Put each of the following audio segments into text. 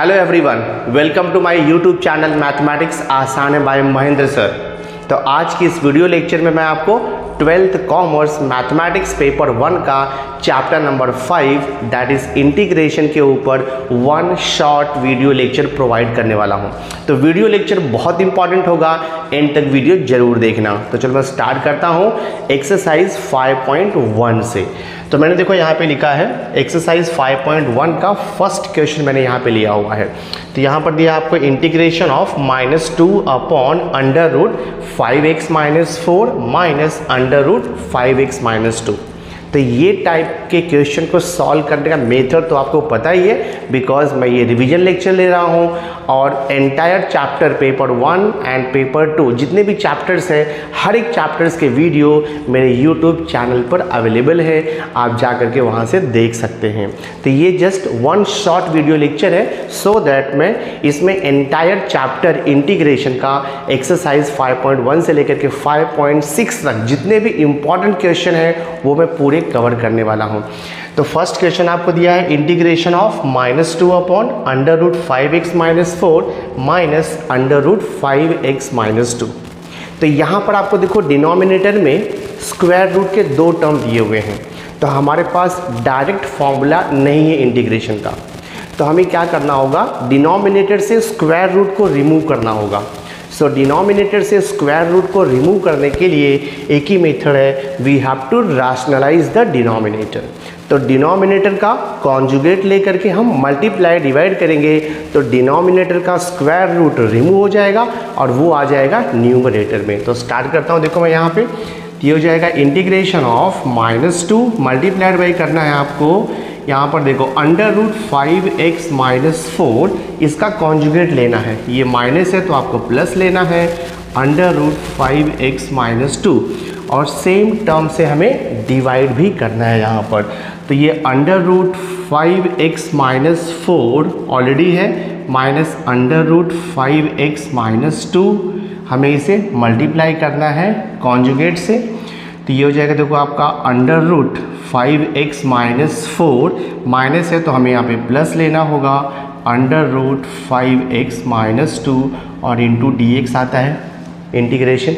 Hello everyone, welcome to my YouTube channel mathematics आसान है bye Mahendra sir. तो आज की इस वीडियो लेक्चर में मैं आपको 12th कॉमर्स मैथमेटिक्स पेपर 1 का chapter number 5 that is integration के ऊपर one short video lecture provide करने वाला हूं। तो वीडियो लेक्चर बहुत इंपॉर्टेंट होगा, एंड तक वीडियो जरूर देखना। तो चलो मैं स्टार्ट करता हूं एक्सरसाइज 5.1 से। तो मैंने देखो यहाँ पे लिखा है एक्सरसाइज 5.1 का फर्स्ट क्वेश्चन मैंने यहाँ पे लिया हुआ है। तो यहाँ पर दिया आपको integration of -2 upon under root 5x - 4 minus under root 5x - 2। तो ये टाइप के क्वेश्चन को सॉल्व करने का मेथड तो आपको पता ही है, बिकॉज मैं ये रिवीजन लेक्चर ले रहा हूँ और entire chapter paper 1 and paper 2 जितने भी चैप्टर्स हैं, हर एक चैप्टर्स के वीडियो मेरे यूट्यूब चैनल पर अवेलेबल है, आप जा करके वहाँ से देख सकते हैं। तो ये just one short video lecture है, सो दैट मैं इसमें एंटायर चैप्टर इंटीग्रेशन का एक्सरसाइज 5.1 से लेकर के 5.6 तक जितने भी इंपॉर्टेंट क्वेश्चन हैं वो मैं पूरे कवर करने वाला हूं। तो फर्स्ट क्वेश्चन आपको दिया है integration of -2 upon under root 5x - 4 minus under root 5x - 2। तो यहाँ पर आपको देखो डिनोमिनेटर में स्क्वायर रूट के दो टर्म दिए हुए हैं, तो हमारे पास डायरेक्ट फॉर्मूला नहीं है इंटीग्रेशन का। तो हमें क्या करना होगा, डिनोमिनेटर से स्क्वायर रूट को रिमूव करना होगा। सो डिनोमिनेटर से स्क्वायर रूट को रिमूव करने के लिए एक ही मेथड है, we have to rationalise the denominator. तो डिनोमिनेटर का कॉन्जुगेट लेकर के हम मल्टीप्लाई डिवाइड करेंगे, तो डिनोमिनेटर का स्क्वायर रूट रिमूव हो जाएगा और वो आ जाएगा न्यूमरेटर में। तो स्टार्ट करता हूँ, देखो मैं यहाँ पे ये हो जाएगा इंटीग्रेशन ऑफ -2 मल्टीप्लाइड बाई करना है आपको। यहाँ पर देखो अंडर रूट 5x - 4 इसका कॉन्जुगेट लेना है, ये माइनस है तो आपको प्लस लेना है, अंडर रूट 5x - 2 और सेम टर्म से हमें डिवाइड भी करना है यहाँ पर। तो ये अंडर रूट 5x - 4 ऑलरेडी है, माइनस अंडर रूट 5x - 2 हमें इसे मल्टीप्लाई करना है कॉन्जुगेट से। तो ये हो जाएगा देखो आपका अंडर रूट 5x - 4 माइनस है तो हमें यहाँ पे प्लस लेना होगा, अंडर रूट 5x - 2 और इंटू dx आता है integration.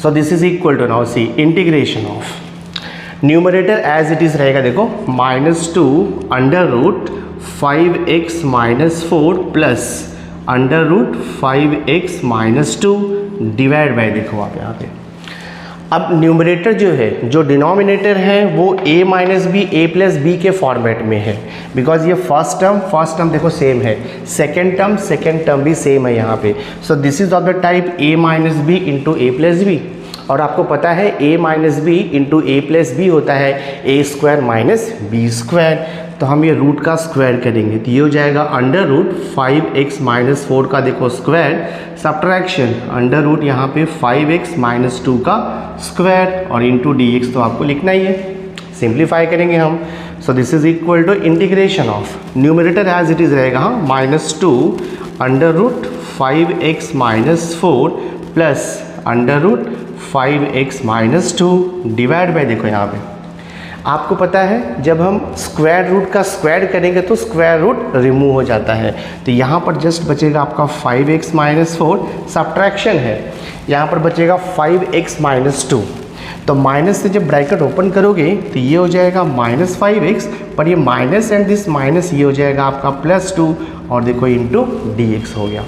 So this is equal to, now see integration of numerator as it is रहेगा देखो -2 under root 5x - 4 plus under root 5x - 2 divide by, देखो आप यहाँ पे। अब न्यूमरेटर जो है, जो डिनोमिनेटर है वो a - b a + b के फॉर्मेट में है, बिकॉज ये फर्स्ट टर्म देखो सेम है, सेकेंड टर्म भी सेम है यहाँ पे। सो this is of the type a - b into a + b, और आपको पता है a - b into a + b होता है a² - b²। तो हम ये रूट का स्क्वायर करेंगे, तो ये हो जाएगा अंडर रूट 5x - 4 का देखो स्क्वायर, सब्ट्रैक्शन अंडर रूट यहाँ पे 5x - 2 का स्क्वायर और इंटू dx तो आपको लिखना ही है, सिंप्लीफाई करेंगे हम। So this is equal to integration of numerator as it is रहेगा -2 under root 5x - 4 plus under root 5x - 2 divide by, देखो यहाँ पे आपको पता है जब हम स्क्वायर रूट का स्क्वायर करेंगे तो स्क्वायर रूट रिमूव हो जाता है। तो यहाँ पर जस्ट बचेगा आपका 5x - 4, सब्ट्रैक्शन है, यहाँ पर बचेगा 5x - 2। तो माइनस से जब ब्रैकेट ओपन करोगे तो ये हो जाएगा -5x, पर ये माइनस एंड दिस माइनस ये हो जाएगा आपका +2 और देखो इंटू dx हो गया।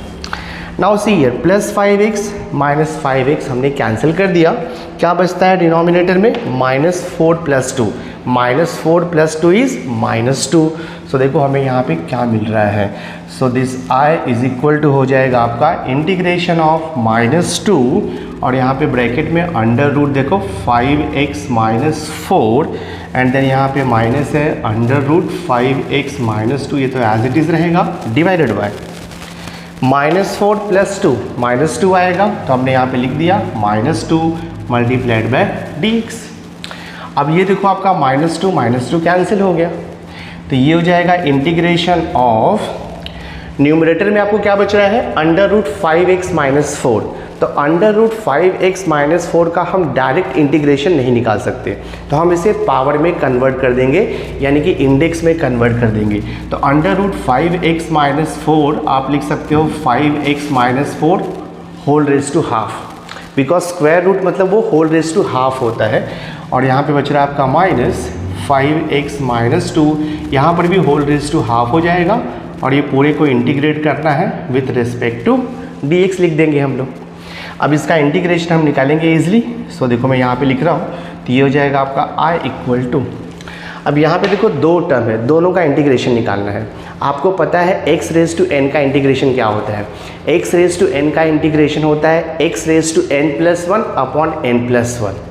Now see here +5x - 5x हमने कैंसिल कर दिया, क्या बचता है डिनोमिनेटर में -4 + 2, -4 + 2 इज -2। सो देखो हमें यहाँ पे क्या मिल रहा है, so this i is equal to हो जाएगा आपका इंटीग्रेशन ऑफ -2 और यहाँ पे ब्रैकेट में अंडर रूट देखो 5x - 4 एंड देन यहाँ पे माइनस है अंडर रूट 5x - 2, ये तो एज इट इज़ रहेगा, डिवाइडेड बाय -4 + 2 -2 आएगा, तो हमने यहाँ पे लिख दिया -2 मल्टीप्लाइड बाय dx। अब ये देखो आपका -2 कैंसिल हो गया, तो ये हो जाएगा इंटीग्रेशन ऑफ न्यूमरेटर में आपको क्या बच रहा है, अंडर रूट 5x माइनस 4। तो अंडर रूट 5x माइनस 4 का हम डायरेक्ट इंटीग्रेशन नहीं निकाल सकते, तो हम इसे पावर में कन्वर्ट कर देंगे, यानी कि इंडेक्स में कन्वर्ट कर देंगे। तो अंडर रूट 5x माइनस 4 आप लिख सकते हो 5x minus 4 whole raise to half, because square root मतलब वो होल रेज टू हाफ होता है। और यहाँ पे बच रहा है आपका माइनस 5x माइनस 2, यहाँ पर भी होल रेज टू हाफ हो जाएगा और ये पूरे को इंटीग्रेट करना है विथ रिस्पेक्ट टू dx लिख देंगे हम लोग। अब इसका इंटीग्रेशन हम निकालेंगे ईजिली। सो देखो मैं यहाँ पे लिख रहा हूँ, तो ये हो जाएगा आपका i इक्वल टू, अब यहाँ पे देखो दो टर्म है, दोनों का इंटीग्रेशन निकालना है। आपको पता है x रेज टू n का इंटीग्रेशन क्या होता है, x रेज टू n का इंटीग्रेशन होता है x raise to n plus 1 upon n plus 1।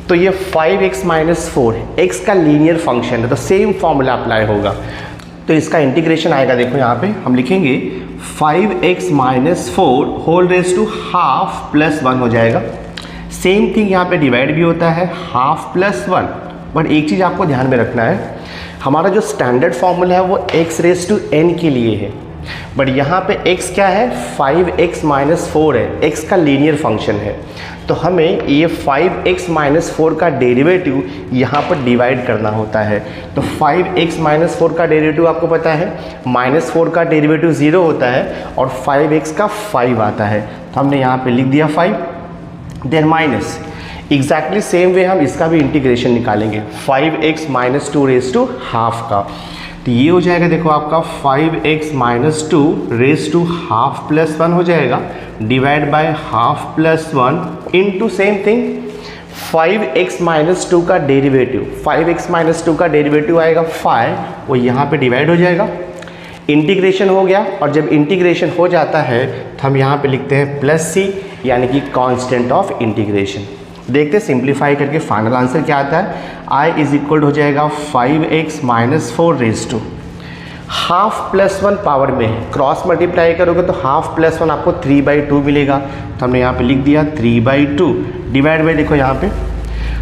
तो ये 5x माइनस 4 x का लीनियर फंक्शन है, तो सेम फॉर्मूला अप्लाई होगा। तो इसका इंटीग्रेशन आएगा, देखो यहाँ पे हम लिखेंगे 5x minus 4 whole raise to half plus 1 हो जाएगा। सेम थिंग यहाँ पे डिवाइड भी होता है हाफ प्लस 1, बट एक चीज़ आपको ध्यान में रखना है, हमारा जो स्टैंडर्ड फॉर्मूला है वो x रेज टू n के लिए है, बट यहाँ पे x क्या है, 5x माइनस 4 है, x का लीनियर फंक्शन है। तो हमें ये 5x माइनस 4 का डेरिवेटिव यहाँ पर डिवाइड करना होता है। तो 5x माइनस 4 का डेरिवेटिव आपको पता है, माइनस 4 का डेरिवेटिव 0 होता है और 5x का 5 आता है, तो हमने यहाँ पे लिख दिया 5, then minus. Exactly same way हम इसका भी इंटीग्रेशन निकालेंगे 5x minus 2 raise to half का। तो ये हो जाएगा देखो आपका 5x minus 2 raise to half plus 1 हो जाएगा, divide by half plus 1 into same thing 5x minus 2 का डेरिवेटिव, 5x माइनस 2 का डेरिवेटिव आएगा 5, वो यहाँ पे डिवाइड हो जाएगा। इंटीग्रेशन हो गया, और जब इंटीग्रेशन हो जाता है तो हम यहाँ पे लिखते हैं प्लस c, यानी कि कांस्टेंट ऑफ इंटीग्रेशन। देखते सिंप्लीफाई करके फाइनल आंसर क्या आता है, i इज इक्वल हो जाएगा 5x minus 4 raise to half plus 1 power में है, क्रॉस मल्टीप्लाई करोगे तो हाफ प्लस 1 आपको 3/2 मिलेगा, तो हमने यहाँ पे लिख दिया 3/2 डिवाइड बाई, देखो यहाँ पे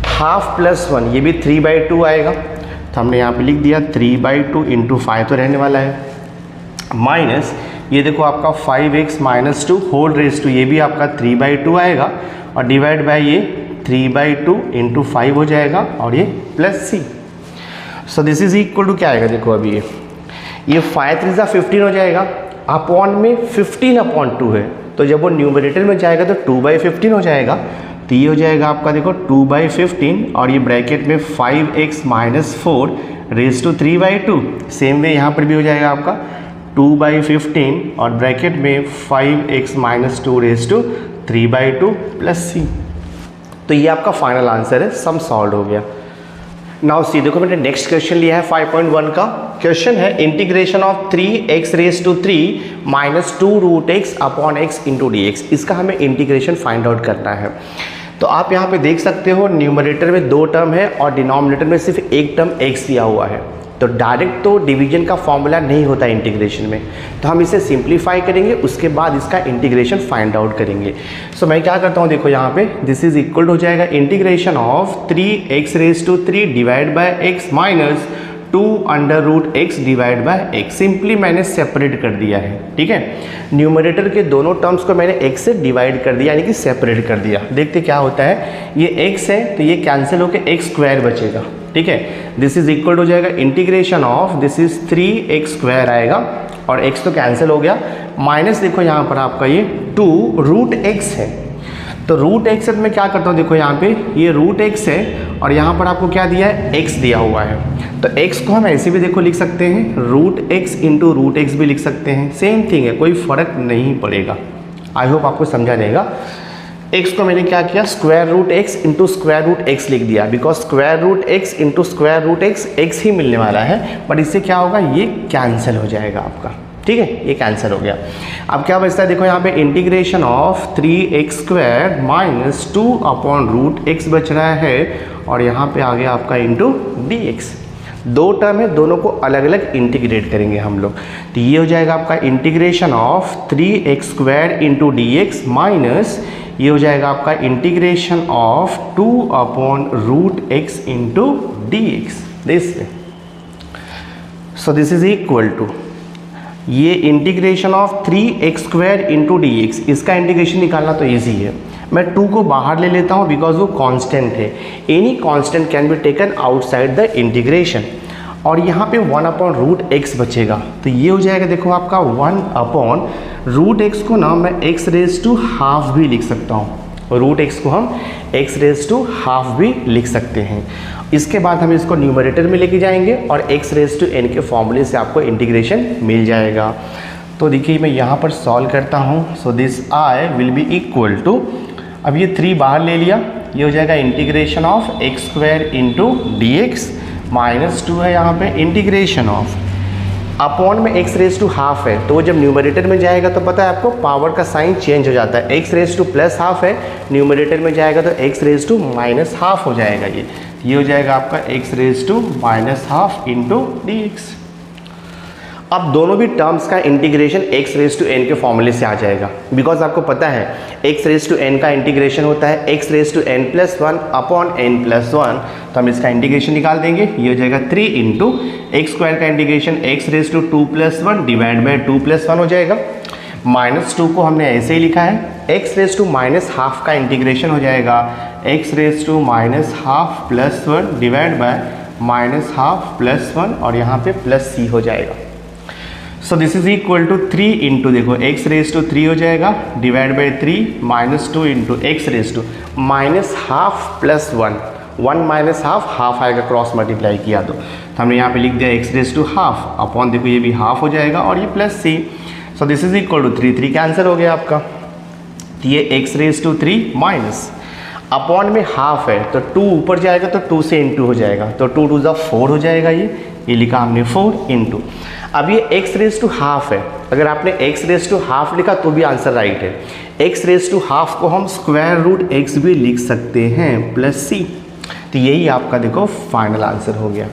हाफ प्लस 1 ये भी 3/2 आएगा, तो हमने यहाँ पे लिख दिया 3/2 इंटू 5 तो रहने वाला है, माइनस ये देखो आपका 5x minus 2 whole raise to, ये भी आपका 3/2 आएगा, और डिवाइड बाई ये 3/2 इंटू 5 हो जाएगा, और ये plus c। So this is equal to क्या आएगा, देखो अभी ये 5 3 15 हो जाएगा, अपॉन में 15/2 है, तो जब वो न्यूमरेटर में जाएगा तो 2/15 हो जाएगा, तो ये हो जाएगा आपका देखो 2/15, और ये ब्रैकेट में 5x minus 4 raise to 3/2। Same way यहाँ पर भी हो जाएगा आपका 2/15 और ब्रैकेट में 5x minus 2 raise to 3/2 plus c। तो ये आपका फाइनल आंसर है, सम सॉल्व हो गया। नाउ सी देखो मैंने नेक्स्ट क्वेश्चन लिया है 5.1 का क्वेश्चन है, integration of 3x raise to 3 minus 2 root x upon x into d x. इसका हमें इंटीग्रेशन फाइंड आउट करना है। तो आप यहाँ पे देख सकते हो न्यूमरेटर में 2 टर्म है और डिनोमिनेटर में सिर्फ एक टर्म x दिया हुआ है, तो डायरेक्ट तो डिवीजन का फॉर्मूला नहीं होता इंटीग्रेशन में, तो हम इसे सिंप्लीफाई करेंगे, उसके बाद इसका इंटीग्रेशन फाइंड आउट करेंगे। सो मैं क्या करता हूँ, देखो यहाँ पे दिस इज इक्वल हो जाएगा integration of 3x raise to 3 divide by x minus 2 under root x divide by x। Simply मैंने सेपरेट कर दिया है, ठीक है। न्यूमरेटर के दोनों टर्म्स को मैंने x से डिवाइड कर दिया, यानी कि सेपरेट कर दिया। देखते क्या होता है, ये x है तो ये कैंसिल होकर x स्क्वायर बचेगा, ठीक है। दिस इज इक्वल हो जाएगा integration of, this is 3x square आएगा और x तो कैंसिल हो गया, माइनस देखो यहाँ पर आपका ये 2 रूट x है, तो रूट x से मैं क्या करता हूँ, देखो यहाँ पे ये रूट x है और यहाँ पर आपको क्या दिया है, x दिया हुआ है, तो x को हम ऐसे भी देखो लिख सकते हैं, root x into root x भी लिख सकते हैं, सेम थिंग है, कोई फर्क नहीं पड़ेगा। आई होप आपको समझा जाएगा। x को मैंने क्या किया, square root x into square root x लिख दिया, because square root x into square root x ही मिलने वाला है, बट इससे क्या होगा, ये कैंसिल हो जाएगा आपका, ठीक है, ये कैंसिल हो गया। अब क्या बचता है, देखो यहाँ पे integration of 3x square minus 2 upon root x बच रहा है, और यहाँ पे आ गया आपका इंटू dx। 2 टर्म है, दोनों को अलग अलग इंटीग्रेट करेंगे हम लोग, तो ये हो जाएगा आपका integration of 3x square into dx minus ये हो जाएगा आपका integration of 2 upon root x into dx। This so this is equal to, ये integration of 3x² into d x, इसका इंटीग्रेशन निकालना तो ईजी है। मैं 2 को बाहर ले लेता हूँ बिकॉज वो कांस्टेंट है। Any constant can be taken outside the integration. और यहाँ पे 1/√x बचेगा, तो ये हो जाएगा देखो आपका 1/√x को ना मैं x⁻² भी लिख सकता हूँ। √x को हम x⁻² भी लिख सकते हैं। इसके बाद हम इसको न्यूमरेटर में लेके जाएंगे और x⁻n के फॉर्मूले से आपको इंटीग्रेशन मिल जाएगा। तो देखिए मैं यहाँ पर सॉल्व करता हूँ। So this i will be equal to, अब ये 3 बाहर ले लिया, ये हो जाएगा integration of x² into d x minus 2 है यहाँ पे इंटीग्रेशन ऑफ, अपॉन में x⁻² है, तो जब न्यूमरेटर में जाएगा तो पता है आपको पावर का साइन चेंज हो जाता है। x⁻² है, न्यूमरेटर में जाएगा तो x⁻² हो जाएगा। ये हो जाएगा आपका x⁻² इंटू डी एक्स। अब दोनों भी टर्म्स का इंटीग्रेशन x⁻n के फॉर्मूले से आ जाएगा, बिकॉज आपको पता है x⁻n का इंटीग्रेशन होता है x⁻n+1 अपॉन n+1, तो हम इसका इंटीग्रेशन निकाल देंगे। ये हो जाएगा 3 इंटू x² का इंटीग्रेशन x⁻² डिवाइड बाई 2+1 हो जाएगा। -2 को हमने ऐसे ही लिखा है, x⁻² का इंटीग्रेशन हो जाएगा x⁻² डिवाइड बाय -12+1 और यहाँ पे +c हो जाएगा। So this is equal to 3 into देखो x⁻³ हो जाएगा डिवाइड बाई 3 -2 इंटू x⁻² -12+1, 1 -12 आएगा, क्रॉस मल्टीप्लाई किया तो हमने यहाँ पे लिख दिया x⁻½ अपॉन देखो ये भी हाफ हो जाएगा और ये +c। So this is equal to 3 cancel हो गया आपका, तो ये x⁻³ माइनस अपॉन में हाफ है तो 2 ऊपर जाएगा तो 2 से इंटू हो जाएगा, तो 2 2 ज़ा 4 हो जाएगा। ये लिखा हमने 4 इंटू, अब ये x⁻½ है, अगर आपने x⁻½ लिखा तो भी आंसर राइट है। x⁻½ को हम √x भी लिख सकते हैं +c, तो यही आपका देखो फाइनल आंसर हो गया।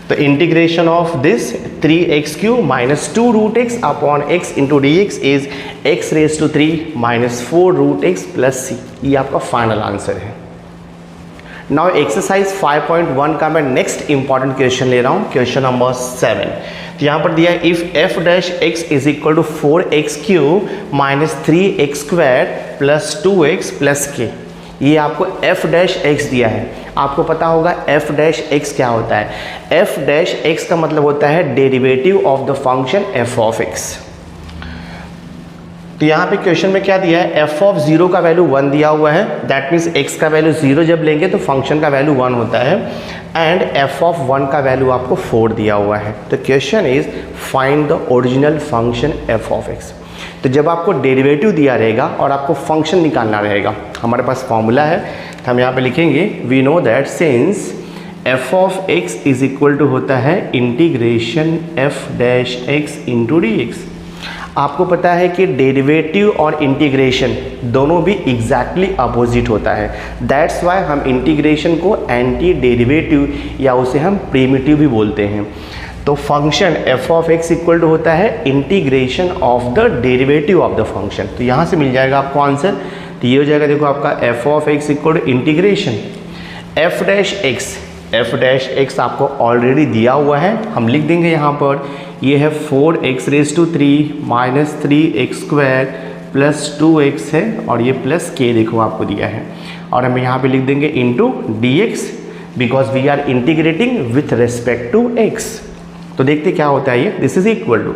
तो integration of this 3x³ - 2√x upon x into d x is x⁻³ - 4√x +c, ये आपका फाइनल आंसर है। नाउ एक्सरसाइज 5.1 का मैं नेक्स्ट इंपॉर्टेंट क्वेश्चन ले रहा हूँ, क्वेश्चन नंबर 7। तो यहाँ पर दिया है if f'(x) is equal to 4x³ - 3x² + 2x + k। ये आपको f'(x) दिया है, आपको पता होगा f'(x) क्या होता है। f'(x) का मतलब होता है derivative of the function f(x)। तो यहाँ पे क्वेश्चन में क्या दिया है, f(0) का वैल्यू 1 दिया हुआ है, दैट मीन्स x का वैल्यू 0 जब लेंगे तो फंक्शन का वैल्यू 1 होता है, एंड f(1) का वैल्यू आपको 4 दिया हुआ है। तो question is find the original function f(x)। तो जब आपको डेरिवेटिव दिया रहेगा और आपको फंक्शन निकालना रहेगा, हमारे पास फॉर्मूला है, तो हम यहाँ पे लिखेंगे we know that since f(x) is equal to होता है integration f'(x) into d x. आपको पता है कि डेरिवेटिव और इंटीग्रेशन दोनों भी एग्जैक्टली अपोजिट होता है, दैट्स वाई हम इंटीग्रेशन को एंटी डेरिवेटिव या उसे हम प्रिमिटिव भी बोलते हैं। तो फंक्शन f(x) इक्वल टू होता है integration of the derivative of the function. तो यहाँ से मिल जाएगा आपको आंसर, तो ये हो जाएगा देखो आपका f(x) equal to integration f'(x) आपको ऑलरेडी दिया हुआ है, हम लिख देंगे यहाँ पर, ये है 4x⁻³ - 3x² + 2x है और ये +k देखो आपको दिया है, और हम यहाँ पे लिख देंगे into dx because we are integrating with respect to x। तो देखते क्या होता है ये, दिस इज इक्वल टू,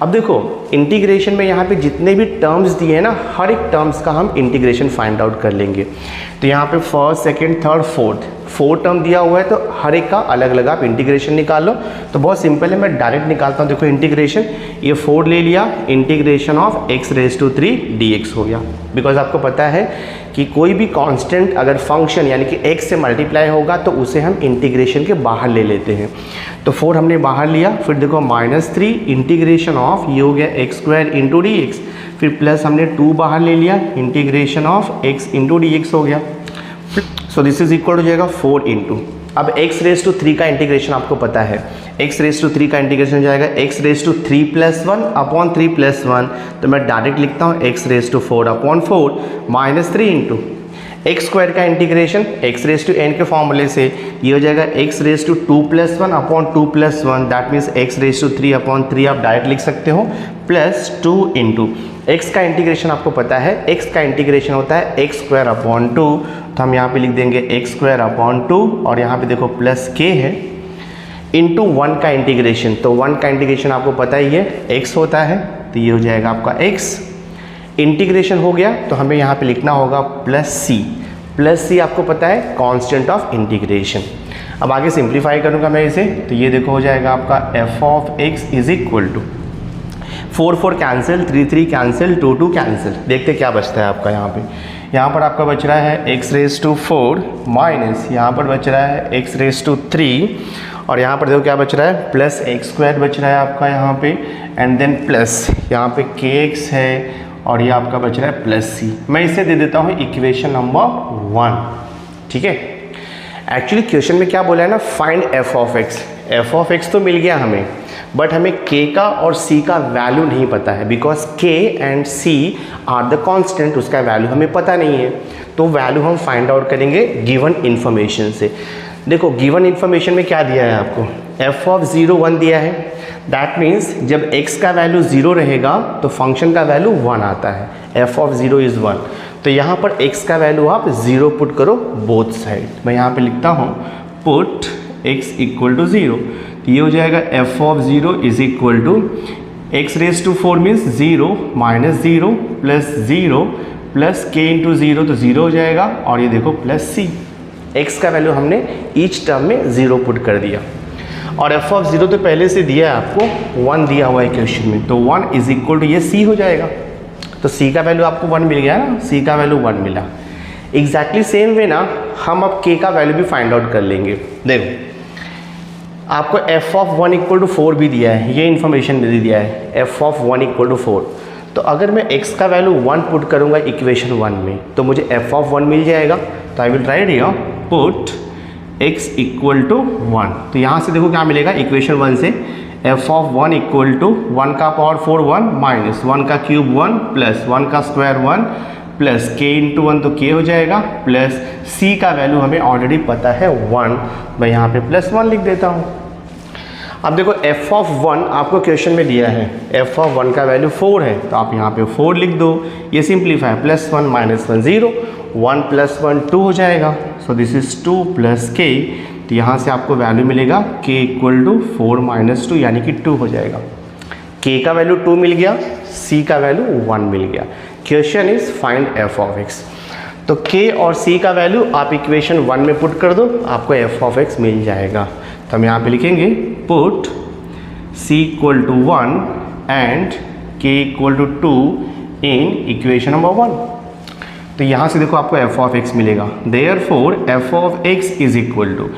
अब देखो इंटीग्रेशन में यहाँ पे जितने भी टर्म्स दिए हैं ना, हर एक टर्म्स का हम इंटीग्रेशन फाइंड आउट कर लेंगे। तो यहाँ पे first, second, third, fourth 4 term दिया हुआ है, तो हर एक का अलग अलग आप इंटीग्रेशन निकाल लो। तो बहुत सिंपल है, मैं डायरेक्ट निकालता हूँ। देखो इंटीग्रेशन, ये 4 ले लिया, इंटीग्रेशन ऑफ x⁻³ dx हो गया, बिकॉज आपको पता है कि कोई भी कांस्टेंट अगर फंक्शन यानी कि x से मल्टीप्लाई होगा तो उसे हम इंटीग्रेशन के बाहर ले लेते हैं। तो 4 हमने बाहर लिया, फिर देखो -3 इंटीग्रेशन ऑफ, ये हो गया x² इंटू डी एक्स, फिर प्लस हमने 2 बाहर ले लिया, integration of x into d x हो गया। सो दिस इज इक्वल हो जाएगा 4 इंटू, अब x⁻³ का इंटीग्रेशन आपको पता है, x⁻³ का इंटीग्रेशन हो जाएगा x⁻³ + 1 अपॉन 3 + 1, तो मैं डायरेक्ट लिखता हूँ x⁻⁴ upon 4 -3 into x square का integration x raise to n के फॉर्मूले से ये हो जाएगा x raise to 2+1 upon 2+1, that means x raise to 3 upon 3 आप डायरेक्ट लिख सकते हो, प्लस 2 इंटू एक्स का इंटीग्रेशन आपको पता है, एक्स का इंटीग्रेशन होता है एक्स स्क्वायर अपॉन 2, तो हम यहाँ पे लिख देंगे एक्स स्क्वायर अपॉन 2 और यहाँ पे देखो प्लस के है इंटू 1 का इंटीग्रेशन, तो 1 का इंटीग्रेशन आपको पता ही है x होता है, तो ये हो जाएगा आपका x। इंटीग्रेशन हो गया तो हमें यहाँ पे लिखना होगा प्लस c आपको पता है कांस्टेंट ऑफ इंटीग्रेशन। अब आगे सिंप्लीफाई करूँगा मैं इसे, तो ये देखो हो जाएगा आपका f of x is equal to 4 cancel, 3 cancel, 2 cancel, देखते क्या बचता है आपका यहाँ पर आपका बच रहा है x रेज टू 4 माइनस यहाँ पर बच रहा है x रेज टू 3 और यहाँ पर देखो क्या बच रहा है प्लस एक्स स्क्वायर बच रहा है आपका यहाँ पे, एंड देन प्लस यहाँ पे kx है और ये आपका बच रहा है प्लस c। मैं इसे दे देता हूँ इक्वेशन नंबर 1, ठीक है। एक्चुअली क्वेश्चन में क्या बोला है ना, फाइंड f ऑफ x तो मिल गया हमें, बट हमें k का और c का वैल्यू नहीं पता है, because k and c are the constant, उसका वैल्यू हमें पता नहीं है, तो वैल्यू हम फाइंड आउट करेंगे गिवन इन्फॉर्मेशन से। देखो गिवन इन्फॉर्मेशन में क्या दिया है आपको, f ऑफ 0 1 दिया है, दैट मीन्स जब x का वैल्यू 0 रहेगा तो फंक्शन का वैल्यू 1 आता है, f ऑफ 0 इज़ 1, तो यहाँ पर x का वैल्यू आप 0 पुट करो बोथ साइड। मैं यहाँ पे लिखता हूँ पुट x इक्वल टू 0, तो ये हो जाएगा f of 0 is equal to x raise to 4 means 0 minus 0 plus 0 plus k into 0, तो 0 हो जाएगा और ये देखो प्लस c। x का वैल्यू हमने ईच टर्म में 0 पुट कर दिया और f ऑफ 0 तो पहले से दिया है आपको, 1 दिया हुआ है क्वेश्चन में, तो 1 इज इक्वल टू ये c हो जाएगा, तो c का वैल्यू आपको 1 मिल गया ना, c का वैल्यू 1 मिला। एग्जैक्टली सेम वे ना हम अब k का वैल्यू भी फाइंड आउट कर लेंगे। देखो आपको f ऑफ 1 इक्वल टू 4 भी दिया है, ये इन्फॉर्मेशन भी दिया है f ऑफ 1 इक्वल टू 4, तो अगर मैं x का वैल्यू 1 पुट करूँगा इक्वेशन 1 में तो मुझे f ऑफ 1 मिल जाएगा, तो I will write here put x equal to 1, तो यहाँ से देखो क्या मिलेगा इक्वेशन 1 से f ऑफ 1 इक्वल टू 1 का पावर 4 1 माइनस 1 का क्यूब 1 प्लस 1 का स्क्वायर 1 प्लस k इंटू 1, तो k हो जाएगा, प्लस c का वैल्यू हमें ऑलरेडी पता है 1, मैं यहाँ पे प्लस 1 लिख देता हूँ। अब देखो f ऑफ 1 आपको क्वेश्चन में दिया है, f ऑफ 1 का वैल्यू 4 है, तो आप यहाँ पे 4 लिख दो, ये सिंप्लीफाई, प्लस 1 माइनस 1 0, 1 प्लस 1 2 हो जाएगा, so this is 2 plus k, तो यहाँ से आपको वैल्यू मिलेगा k इक्वल टू 4 माइनस 2 यानी कि 2 हो जाएगा। k का वैल्यू 2 मिल गया, c का वैल्यू 1 मिल गया। Question is find f of x, तो k और c का वैल्यू आप इक्वेशन 1 में पुट कर दो, आपको f ऑफ x मिल जाएगा। तो हम यहाँ पे लिखेंगे put c equal to 1 and k equal to 2 in equation number 1, तो यहाँ से देखो आपको f ऑफ x मिलेगा, therefore f of x is equal to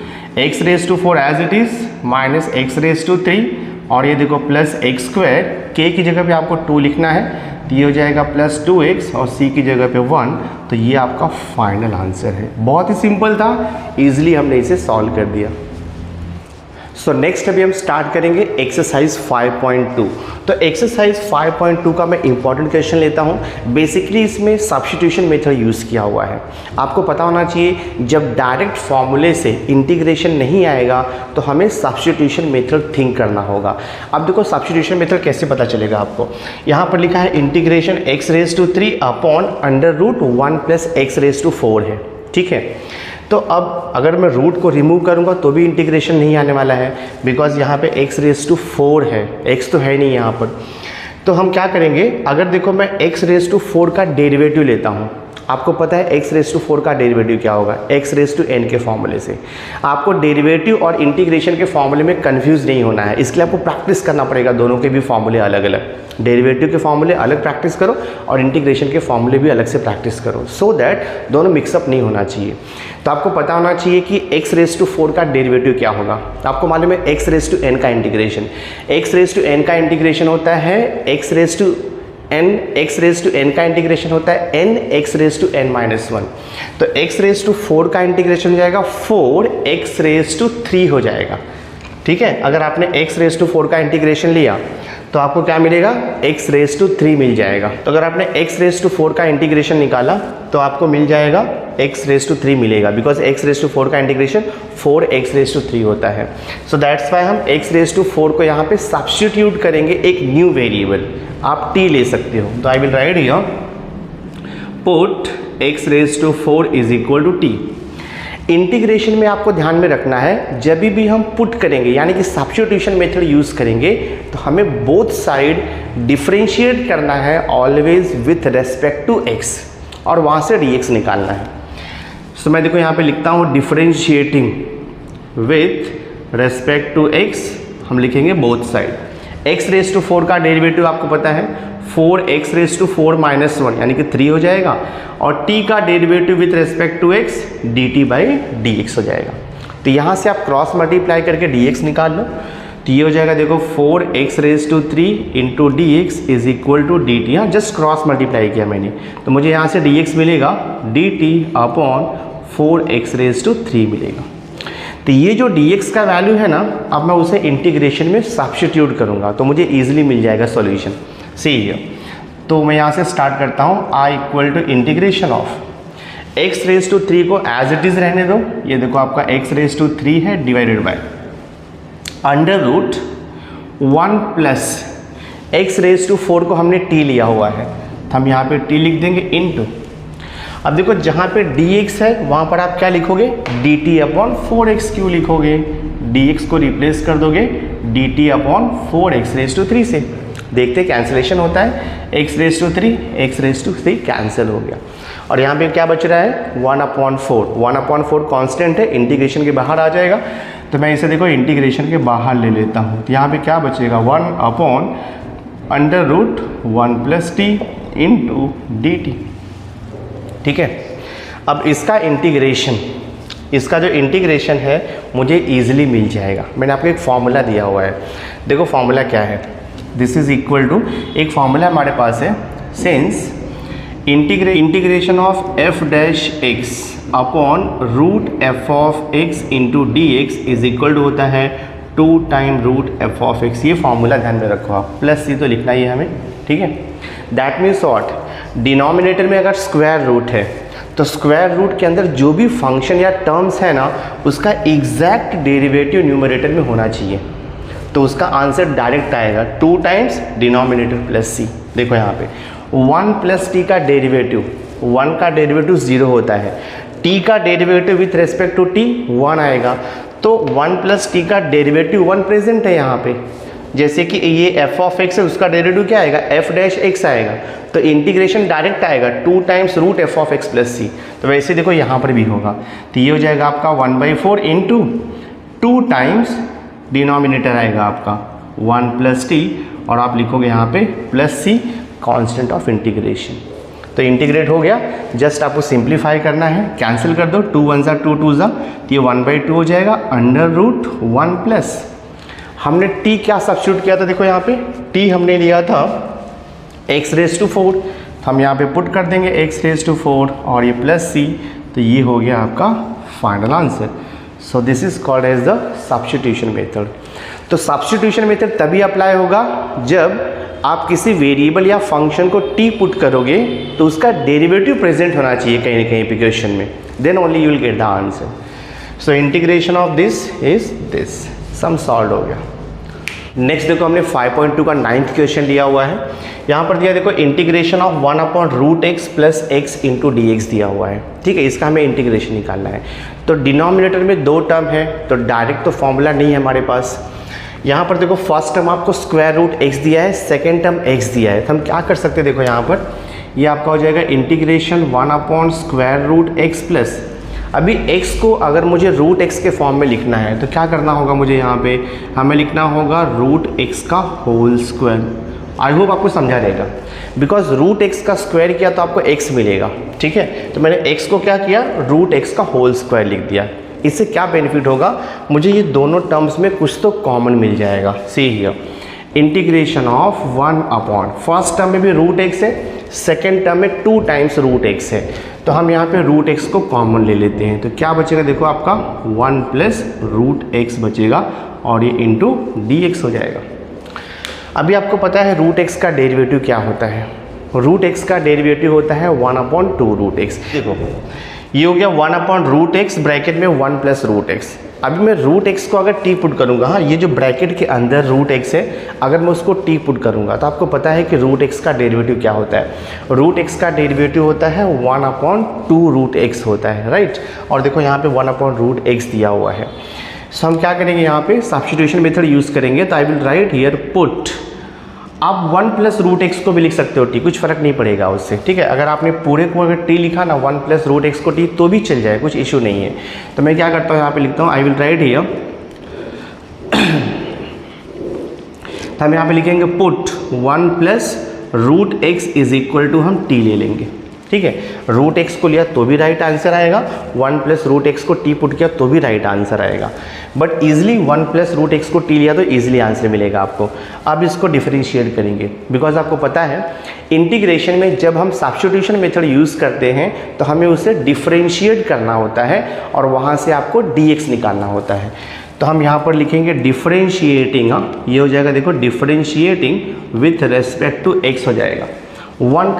x raise to 4 as it is minus x raise to 3 और ये देखो plus x square, k की जगह पे आपको 2 लिखना है, तो ये हो जाएगा प्लस 2x और c की जगह पे 1, तो ये आपका फाइनल आंसर है। बहुत ही सिंपल था, ईजिली हमने इसे सॉल्व कर दिया। सो नेक्स्ट अभी हम स्टार्ट करेंगे एक्सरसाइज 5.2। तो एक्सरसाइज 5.2 का मैं इंपॉर्टेंट क्वेश्चन लेता हूँ। बेसिकली इसमें सब्स्टिट्यूशन मेथड यूज़ किया हुआ है। आपको पता होना चाहिए जब डायरेक्ट फॉर्मूले से इंटीग्रेशन नहीं आएगा तो हमें सब्स्टिट्यूशन मेथड थिंक करना होगा। अब देखो सब्स्टिट्यूशन मेथड कैसे पता चलेगा आपको, यहाँ पर लिखा है integration x raise to 3 upon under root 1 plus x raise to 4 है, ठीक है। तो अब अगर मैं रूट को रिमूव करूंगा तो भी इंटीग्रेशन नहीं आने वाला है, बिकॉज यहाँ पे x रेज टू 4 है, x तो है नहीं यहाँ पर। तो हम क्या करेंगे, अगर देखो मैं x रेज टू 4 का डेरिवेटिव लेता हूँ, आपको पता है x रेज टू 4 का डेरिवेटिव क्या होगा, x रेज टू n के फॉर्मूले से। आपको डेरिवेटिव और इंटीग्रेशन के फॉर्मूले में कंफ्यूज नहीं होना है, इसके लिए आपको प्रैक्टिस करना पड़ेगा, दोनों के भी फॉर्मूले अलग अलग। डेरिवेटिव के फॉर्मूले अलग प्रैक्टिस करो और इंटीग्रेशन के फॉर्मूले भी अलग से प्रैक्टिस करो, सो दैट दोनों मिक्सअप नहीं होना चाहिए। तो आपको पता होना चाहिए कि x रेज टू 4 का डेरिवेटिव क्या होगा। आपको मालूम है x रेज टू n का integration, x raise to n का इंटीग्रेशन होता है x raise to n, x raise to n का इंटीग्रेशन होता है n x raise to n minus 1। तो x रेज टू 4 का इंटीग्रेशन हो जाएगा 4 x रेज टू 3 हो जाएगा, ठीक है। अगर आपने x रेज टू 4 का इंटीग्रेशन लिया तो आपको क्या मिलेगा, x रेज टू 3 मिल जाएगा। तो अगर आपने x रेज टू 4 का इंटीग्रेशन निकाला तो आपको मिल जाएगा x⁻³ मिलेगा, बिकॉज x⁻⁴ का इंटीग्रेशन 4x⁻³ होता है। सो दैट्स वाई हम x⁻⁴ को यहाँ पे सब्स्टिट्यूट करेंगे एक न्यू वेरिएबल, आप t ले सकते हो। तो I will write here put x⁻⁴ is equal to t। Integration में आपको ध्यान में रखना है, जब भी हम पुट करेंगे यानी कि सब्स्टिट्यूशन मेथड यूज करेंगे तो हमें बोथ साइड डिफरेंशिएट करना है always with respect to x और वहाँ से dx निकालना है। तो मैं देखो यहाँ पे लिखता हूँ differentiating with respect to x, हम लिखेंगे बोथ साइड। x⁻⁴ का डेरिवेटिव आपको पता है 4x⁻⁴ - 1 यानी कि 3 हो जाएगा, और t का derivative with respect to x dt/dx हो जाएगा। तो यहाँ से आप क्रॉस मल्टीप्लाई करके dx निकाल लो, तो ये हो जाएगा देखो 4x⁻³ into dx is equal to dt। यहाँ जस्ट क्रॉस मल्टीप्लाई किया मैंने, तो मुझे यहाँ से dx मिलेगा dt/4x⁻³ मिलेगा। तो ये जो dx का वैल्यू है ना, अब मैं उसे इंटीग्रेशन में सब्स्टिट्यूट करूँगा तो मुझे ईजिली मिल जाएगा सॉल्यूशन। सी हियर, तो मैं यहाँ से स्टार्ट करता हूँ। i equal to integration of x⁻³ को एज इट इज़ रहने दो, ये देखो आपका x⁻³ है डिवाइडेड बाय √1 प्लस x⁻⁴ को हमने t लिया हुआ है तो हम यहाँ पे t लिख देंगे इनटू, अब देखो जहाँ पे dx है वहाँ पर आप क्या लिखोगे dt/4x क्यों लिखोगे, dx को रिप्लेस कर दोगे dt/4x⁻³ से। देखते कैंसिलेशन होता है, x⁻³ कैंसिल हो गया, और यहाँ पे क्या बच रहा है 1/4 कांस्टेंट है, इंटीग्रेशन के बाहर आ जाएगा। तो मैं इसे देखो इंटीग्रेशन के बाहर ले लेता हूँ, तो यहाँ पे क्या बचेगा 1/√1 प्लस t इंटू dt। ठीक है, अब इसका जो इंटीग्रेशन है मुझे ईजिली मिल जाएगा। मैंने आपको एक फॉर्मूला दिया हुआ है, देखो फॉर्मूला क्या है, दिस इज इक्वल टू, एक फॉर्मूला हमारे पास है, since integration of f'(x) upon √f(x) into dx is equal to होता है 2 टाइम √f(x). ये फॉर्मूला ध्यान में रखो आप, प्लस c तो लिखना ही है हमें। ठीक है, दैट मीन्स व्हाट, डिनोमिनेटर में अगर स्क्वायर रूट है तो स्क्वायर रूट के अंदर जो भी फंक्शन या टर्म्स है ना उसका एग्जैक्ट डेरिवेटिव न्यूमरेटर में होना चाहिए, तो उसका आंसर डायरेक्ट आएगा 2 टाइम्स डिनोमिनेटर प्लस c। देखो यहाँ पे 1 प्लस t का डेरिवेटिव, 1 का डेरिवेटिव 0 होता है, t का derivative with respect to t 1 आएगा, तो 1 प्लस t का डेरिवेटिव 1 प्रेजेंट है यहाँ पे। जैसे कि ये f(x) है, उसका डेरिवेटिव क्या आएगा f'(x) आएगा, तो इंटीग्रेशन डायरेक्ट आएगा 2 टाइम्स √f(x) प्लस c। तो वैसे देखो यहाँ पर भी होगा, तो ये हो जाएगा आपका 1/4 इंटू 2 टाइम्स डिनोमिनेटर आएगा आपका 1 प्लस t, और आप लिखोगे यहाँ पे plus c constant of integration. तो इंटीग्रेट हो गया, जस्ट आपको सिंप्लीफाई करना है, कैंसिल कर दो, 2 1 * 2 2 ज़ा, तो ये 1/2 हो जाएगा √1 प्लस, हमने t क्या सब्स्टिट्यूट किया था, देखो यहाँ पे t हमने लिया था x⁻⁴, हम यहाँ पे पुट कर देंगे x⁻⁴ और ये प्लस c, तो ये हो गया आपका final answer. So this is called as the substitution method. तो सब्स्टिट्यूशन मेथड तभी अप्लाई होगा जब आप किसी वेरिएबल या फंक्शन को t पुट करोगे तो उसका डेरिवेटिव प्रेजेंट होना चाहिए कहीं ना कहीं पे क्वेश्चन में, then only you will get the answer. So integration of this is this, sum solve हो गया। नेक्स्ट देखो हमने 5.2 का 9th क्वेश्चन लिया हुआ है, यहाँ पर दिया देखो integration of 1/√x plus x into dx दिया हुआ है। ठीक है, इसका हमें इंटीग्रेशन निकालना है। तो डिनोमिनेटर में 2 टर्म है, तो डायरेक्ट तो फॉर्मूला नहीं है हमारे पास। यहाँ पर देखो फर्स्ट टर्म आपको √x दिया है, सेकेंड टर्म x दिया है, तो हम क्या कर सकते हैं, देखो यहाँ पर ये आपका हो जाएगा इंटीग्रेशन 1/√x प्लस, अभी x को अगर मुझे √x के फॉर्म में लिखना है तो क्या करना होगा मुझे, यहाँ पे हमें लिखना होगा √x का होल स्क्वायर। आई होप आपको समझा रहेगा, बिकॉज √x का स्क्वायर किया तो आपको x मिलेगा। ठीक है, तो मैंने x को क्या किया, √x का होल स्क्वायर लिख दिया। इससे क्या बेनिफिट होगा, मुझे ये दोनों टर्म्स में कुछ तो कॉमन मिल जाएगा। See here, integration of 1/, first term में भी √x है, सेकेंड टर्म में 2 टाइम्स √x है, तो हम यहाँ पे √x को कॉमन ले लेते हैं, तो क्या बचेगा, देखो आपका 1 प्लस √x बचेगा और ये इंटू dx हो जाएगा। अभी आपको पता है √x का डेरिवेटिव क्या होता है, रूट एक्स का डेरिवेटिव होता है 1/2 रूट एक्स। देखो ये हो गया 1/रूट एक्स ब्रैकेट में 1 प्लस रूट एक्स। अभी मैं रूट एक्स को अगर टी पुट करूँगा, हाँ ये जो ब्रैकेट के अंदर रूट एक्स है, अगर मैं उसको टी पुट करूँगा तो आपको पता है कि रूट एक्स का डेरिवेटिव क्या होता है। रूट एक्स का डेरिवेटिव होता है 1/2 रूट एक्स होता है, राइट। और देखो यहाँ पे 1/रूट एक्स दिया हुआ है। सो हम क्या करेंगे, यहाँ पे सब्स्टिट्यूशन मेथड यूज़ करेंगे। तो I will write here put, आप 1 प्लस रूट एक्स को भी लिख सकते हो टी, कुछ फ़र्क नहीं पड़ेगा उससे, ठीक है। अगर आपने पूरे को अगर टी लिखा ना 1 प्लस रूट एक्स को टी तो भी चल जाए, कुछ इशू नहीं है। तो मैं क्या करता हूँ, यहाँ पे लिखता हूँ आई विल राइट हियर, तो हम यहाँ पे लिखेंगे put 1 plus root x is equal to, हम टी ले लेंगे, ठीक है। रूट एक्स को लिया तो भी राइट आंसर आएगा, 1 प्लस रूट एक्स को टी पुट किया तो भी राइट आंसर आएगा। But easily 1 plus root x को टी लिया तो ईजिली आंसर मिलेगा आपको। अब इसको डिफरेंशिएट करेंगे, बिकॉज आपको पता है इंटीग्रेशन में जब हम सब्स्टिट्यूशन मेथड यूज़ करते हैं तो हमें उसे डिफरेंशिएट करना होता है और वहाँ से आपको dx निकालना होता है। तो हम यहाँ पर लिखेंगे डिफरेंशिएटिंग, हाँ ये हो जाएगा, देखो differentiating with respect to x हो जाएगा। 1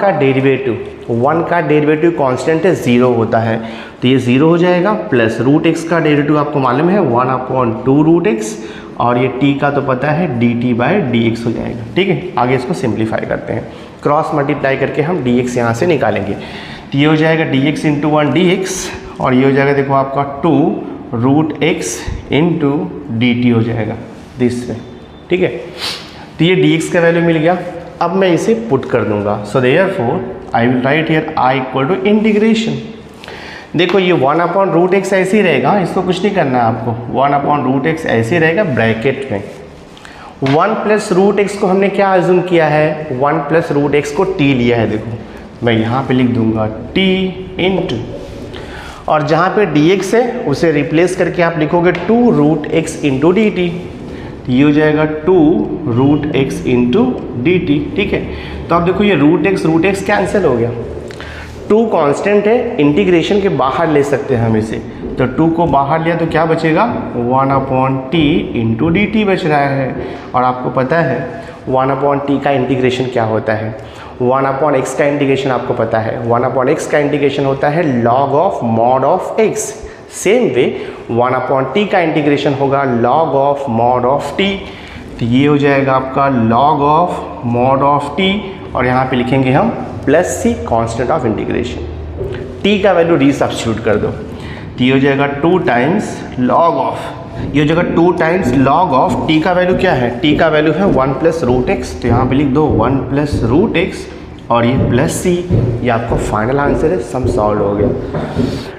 का डेरिवेटिव कांस्टेंट है, 0 होता है, तो ये 0 हो जाएगा। प्लस रूट एक्स का डेरिवेटिव आपको मालूम है 1/2 रूट एक्स, और ये t का तो पता है dt/dx हो जाएगा, ठीक है। आगे इसको सिंप्लीफाई करते हैं, क्रॉस मल्टीप्लाई करके हम dx यहाँ से निकालेंगे। तो ये हो जाएगा dx × 1 dx, और ये हो जाएगा देखो आपका 2 रूट एक्स इंटू dt हो जाएगा दिस में, ठीक है। तो ये dx का वैल्यू मिल गया। अब मैं इसे पुट कर दूंगा। So therefore I will write here i equal to integration. देखो ये 1/रूट एक्स ऐसे ही रहेगा, इसको कुछ नहीं करना है आपको, 1/रूट एक्स ऐसे ही रहेगा ब्रैकेट में। 1 प्लस रूट एक्स को हमने क्या अज्यूम किया है, 1 प्लस रूट एक्स को t लिया है। देखो मैं यहाँ पे लिख दूंगा t इंटू, और जहाँ पे dx है उसे रिप्लेस करके आप लिखोगे 2 root x into d t. ये हो जाएगा 2 root x into d t, ठीक है। तो आप देखो ये रूट एक्स कैंसिल हो गया। 2 कांस्टेंट है, इंटीग्रेशन के बाहर ले सकते हैं हम इसे, तो 2 को बाहर लिया तो क्या बचेगा 1/t इंटू डी टी बच रहा है। और आपको पता है 1/t का इंटीग्रेशन क्या होता है, 1/x का इंटीग्रेशन आपको पता है, 1/x का इंटीग्रेशन होता है log of mod of x। Same way 1/t का इंटीग्रेशन होगा log of mod of t। तो ये हो जाएगा आपका log of mod of t, और यहाँ पे लिखेंगे हम plus c constant of integration. t का वैल्यू रीसब्स्टिट्यूट कर दो, तो ये हो जाएगा 2 टाइम्स log ऑफ, ये हो जाएगा 2 टाइम्स log ऑफ t का वैल्यू क्या है, t का वैल्यू है 1 प्लस रूट एक्स, तो यहाँ पे लिख दो 1 प्लस रूट एक्स और ये प्लस सी, ये आपका फाइनल आंसर है। सम सॉल्व हो गया।